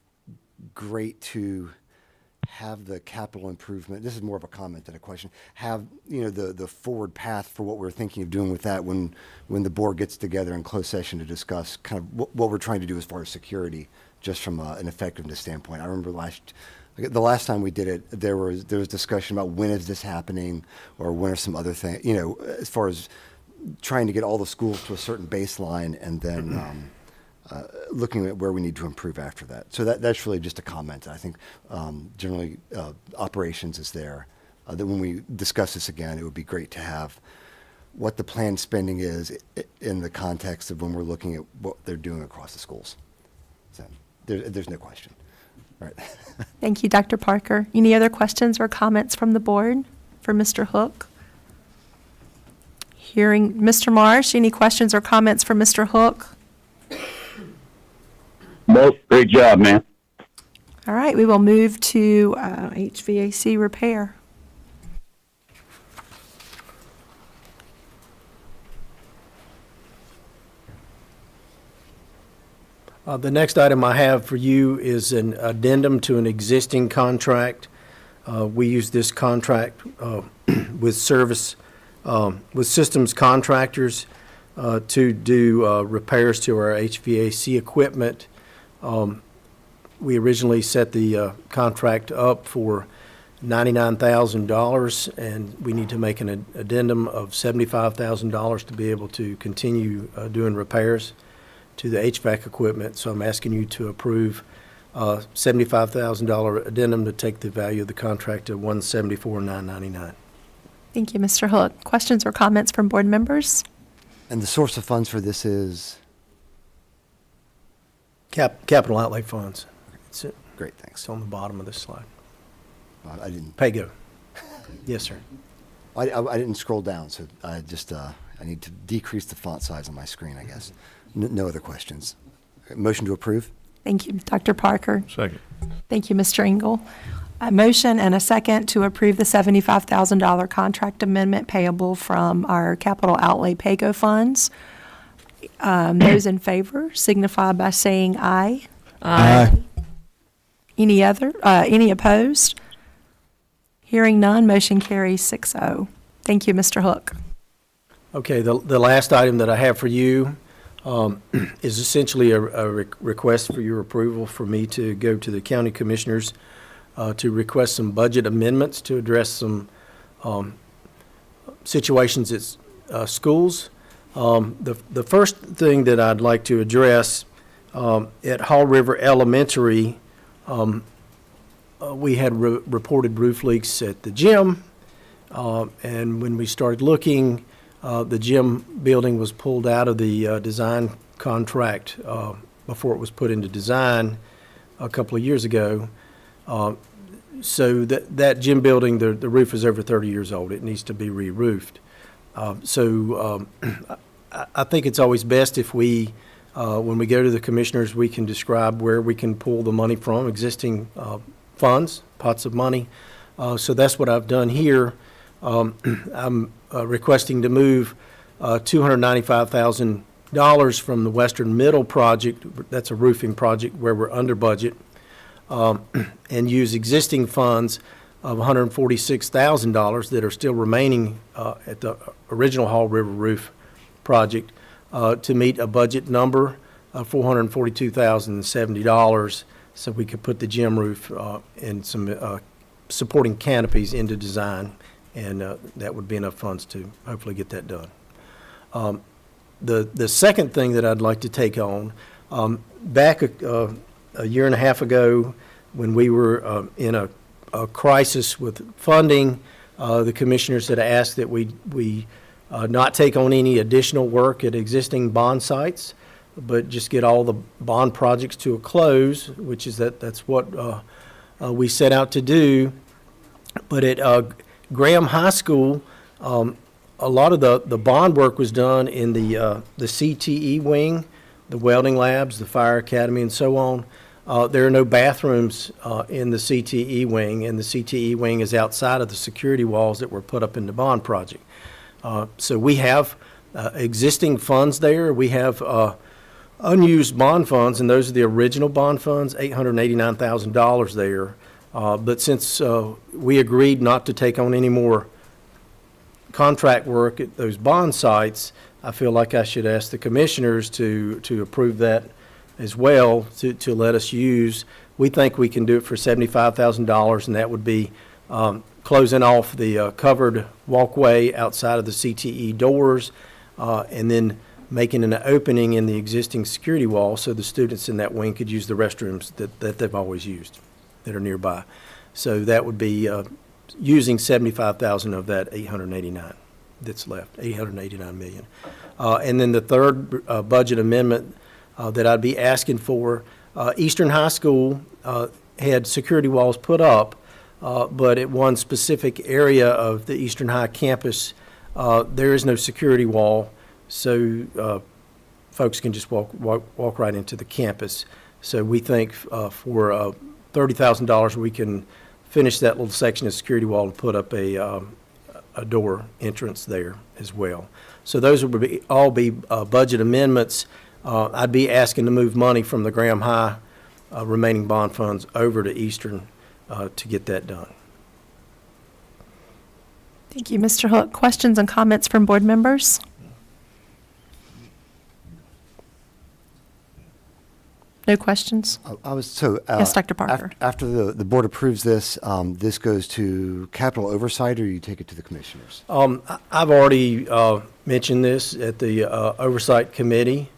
great to have the capital improvement, this is more of a comment than a question, have the forward path for what we're thinking of doing with that when the board gets together in closed session to discuss kind of what we're trying to do as far as security, just from an effectiveness standpoint. I remember the last time we did it, there was discussion about when is this happening, or when are some other things, as far as trying to get all the schools to a certain baseline, and then looking at where we need to improve after that. So that's really just a comment. I think generally operations is there. That when we discuss this again, it would be great to have what the planned spending is in the context of when we're looking at what they're doing across the schools. So there's no question. Right. Thank you, Dr. Parker. Any other questions or comments from the board for Mr. Hook? Hearing Mr. Marsh, any questions or comments for Mr. Hook? Both, great job, man. All right, we will move to HVAC repair. The next item I have for you is an addendum to an existing contract. We use this contract with systems contractors to do repairs to our HVAC equipment. We originally set the contract up for $99,000, and we need to make an addendum of $75,000 to be able to continue doing repairs to the HVAC equipment. So I'm asking you to approve $75,000 addendum to take the value of the contract to $174,999. Thank you, Mr. Hook. Questions or comments from board members? And the source of funds for this is? Capital outlay funds. It's Great, thanks. on the bottom of this slide. I didn't. PAYGO. Yes, sir. I didn't scroll down, so I just I need to decrease the font size on my screen, I guess. No other questions. Motion to approve? Thank you, Dr. Parker. Second. Thank you, Mr. Engel. A motion and a second to approve the $75,000 contract amendment payable from our capital outlay PAYGO funds. Those in favor signify by saying aye. Aye. Any opposed? Hearing none, motion carries 6-0. Thank you, Mr. Hook. Okay, the last item that I have for you is essentially a request for your approval for me to go to the county commissioners to request some budget amendments to address some situations at schools. The first thing that I'd like to address, at Hall River Elementary, we had reported roof leaks at the gym, and when we started looking, the gym building was pulled out of the design contract before it was put into design a couple of years ago. So that gym building, the roof is over 30 years old. It needs to be re-roofed. So I think it's always best if we, when we go to the commissioners, we can describe where we can pull the money from, existing funds, pots of money. So that's what I've done here. I'm requesting to move $295,000 from the Western Middle project. That's a roofing project where we're under budget, and use existing funds of $146,000 that are still remaining at the original Hall River roof project to meet a budget number of $442,070, so we could put the gym roof and some supporting canopies into design, and that would be enough funds to hopefully get that done. The second thing that I'd like to take on, back a year and a half ago, when we were in a crisis with funding, the commissioners had asked that we not take on any additional work at existing bond sites, but just get all the bond projects to a close, which is that's what we set out to do. But at Graham High School, a lot of the bond work was done in the CTE wing, the welding labs, the fire academy, and so on. There are no bathrooms in the CTE wing, and the CTE wing is outside of the security walls that were put up in the bond project. So we have existing funds there. We have unused bond funds, and those are the original bond funds, $889,000 there. But since we agreed not to take on any more contract work at those bond sites, I feel like I should ask the commissioners to approve that as well, to let us use. We think we can do it for $75,000, and that would be closing off the covered walkway outside of the CTE doors, and then making an opening in the existing security wall so the students in that wing could use the restrooms that they've always used that are nearby. So that would be using $75,000 of that $889 that's left, $889 million. And then the third budget amendment that I'd be asking for, Eastern High School had security walls put up, but at one specific area of the Eastern High campus, there is no security wall, so folks can just walk right into the campus. So we think for $30,000 we can finish that little section of security wall and put up a door entrance there as well. So those would all be budget amendments. I'd be asking to move money from the Graham High remaining bond funds over to Eastern to get that done. Thank you, Mr. Hook. Questions and comments from board members? No questions? Yes, Dr. Parker. After the board approves this, this goes to capital oversight, or you take it to the commissioners? I've already mentioned this at the oversight committee.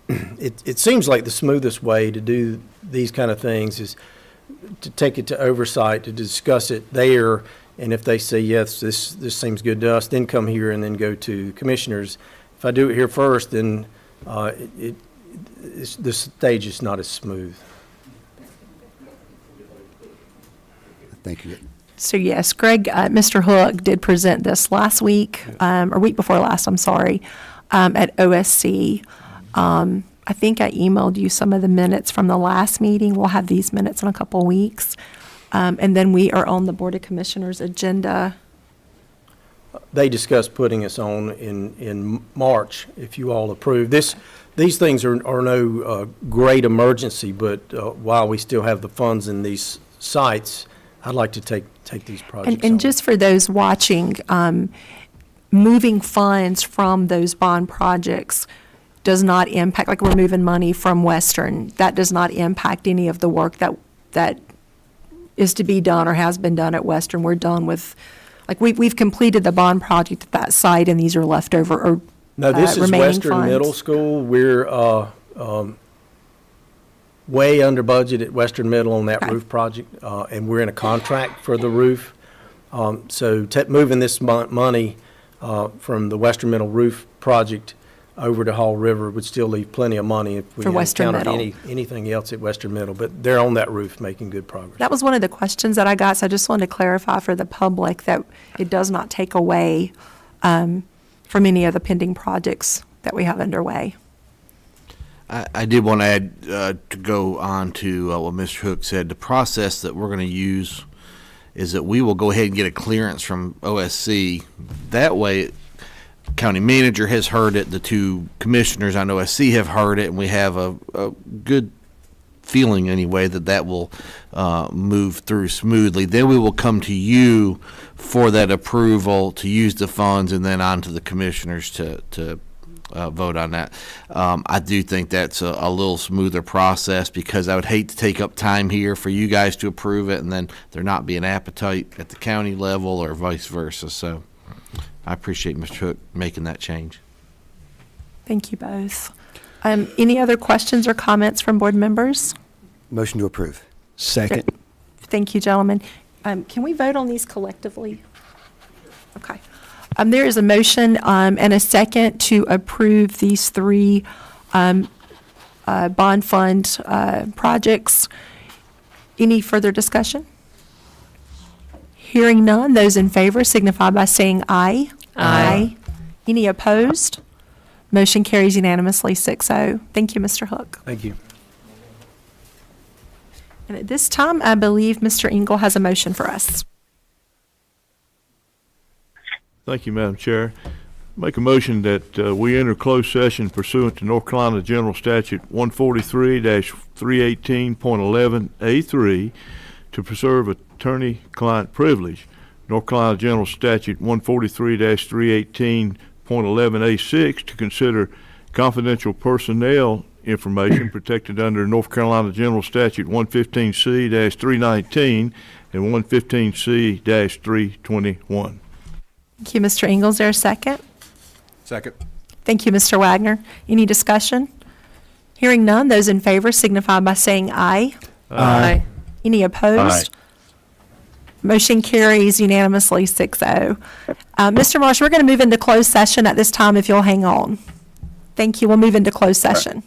It seems like the smoothest way to do these kind of things is to take it to oversight, to discuss it there, and if they say, yes, this seems good to us, then come here and then go to commissioners. If I do it here first, then the stage is not as smooth. Thank you. So yes, Greg, Mr. Hook did present this last week, or week before last, I'm sorry, at OSC. I think I emailed you some of the minutes from the last meeting. We'll have these minutes in a couple of weeks. And then we are on the Board of Commissioners agenda. They discussed putting us on in March, if you all approve. These things are no great emergency, but while we still have the funds in these sites, I'd like to take these projects on. And just for those watching, moving funds from those bond projects does not impact, like we're moving money from Western, that does not impact any of the work that is to be done or has been done at Western. We're done with, like we've completed the bond project at that site, and these are leftover or No, this is Western funds. Middle School. We're way under budget at Western Middle on that roof project, and we're in a contract for the roof. So moving this money from the Western Middle roof project over to Hall River would still leave plenty of money if we encountered anything else at Western Middle. But they're on that roof making good progress. That was one of the questions that I got, so I just wanted to clarify for the public that it does not take away from any of the pending projects that we have underway. I did want to add to go on to what Mr. Hook said. The process that we're going to use is that we will go ahead and get a clearance from OSC. That way, county manager has heard it. The two commissioners I know I see have heard it, and we have a good feeling anyway that will move through smoothly. Then we will come to you for that approval to use the funds, and then on to the commissioners to vote on that. I do think that's a little smoother process, because I would hate to take up time here for you guys to approve it and then there not be an appetite at the county level or vice versa. So I appreciate Mr. Hook making that change. Thank you both. Any other questions or comments from board members? Motion to approve. Second. Thank you, gentlemen. Can we vote on these collectively? Okay. There is a motion and a second to approve these three bond fund projects. Any further discussion? Hearing none, those in favor signify by saying aye. Aye. Any opposed? Motion carries unanimously 6-0. Thank you, Mr. Hook. Thank you. And at this time, I believe Mr. Engel has a motion for us. Thank you, Madam Chair. Make a motion that we enter closed session pursuant to North Carolina General Statute 143-318.11A3 to preserve attorney-client privilege. North Carolina General Statute 143-318.11A6 to consider confidential personnel information protected under North Carolina General Statute 115C-319 and 115C-321. Thank you, Mr. Engel. Is there a second? Second. Thank you, Mr. Wagner. Any discussion? Hearing none, those in favor signify by saying aye. Aye. Any opposed? Motion carries unanimously 6-0. Mr. Marsh, we're going to move into closed session at this time if you'll hang on. Thank you. We'll move into closed session.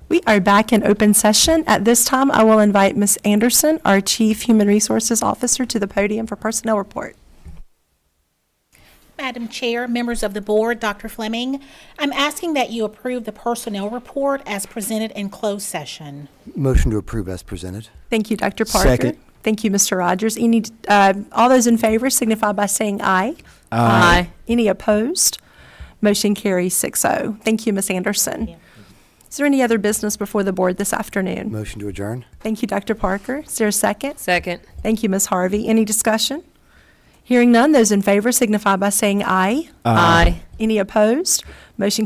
We are back in open session. At this time, I will invite Ms. Anderson, our Chief Human Resources Officer, to the podium for personnel report. Madam Chair, members of the board, Dr. Fleming, I'm asking that you approve the personnel report as presented in closed session. Motion to approve as presented. Thank you, Dr. Parker. Second. Thank you, Mr. Rogers. All those in favor signify by saying aye. Aye. Any opposed? Motion carries 6-0. Thank you, Ms. Anderson. Yeah. Is there any other business before the board this afternoon? Motion to adjourn. Thank you, Dr. Parker. Is there a second? Second. Thank you, Ms. Harvey. Any discussion? Hearing none, those in favor signify by saying aye. Aye. Any opposed? Motion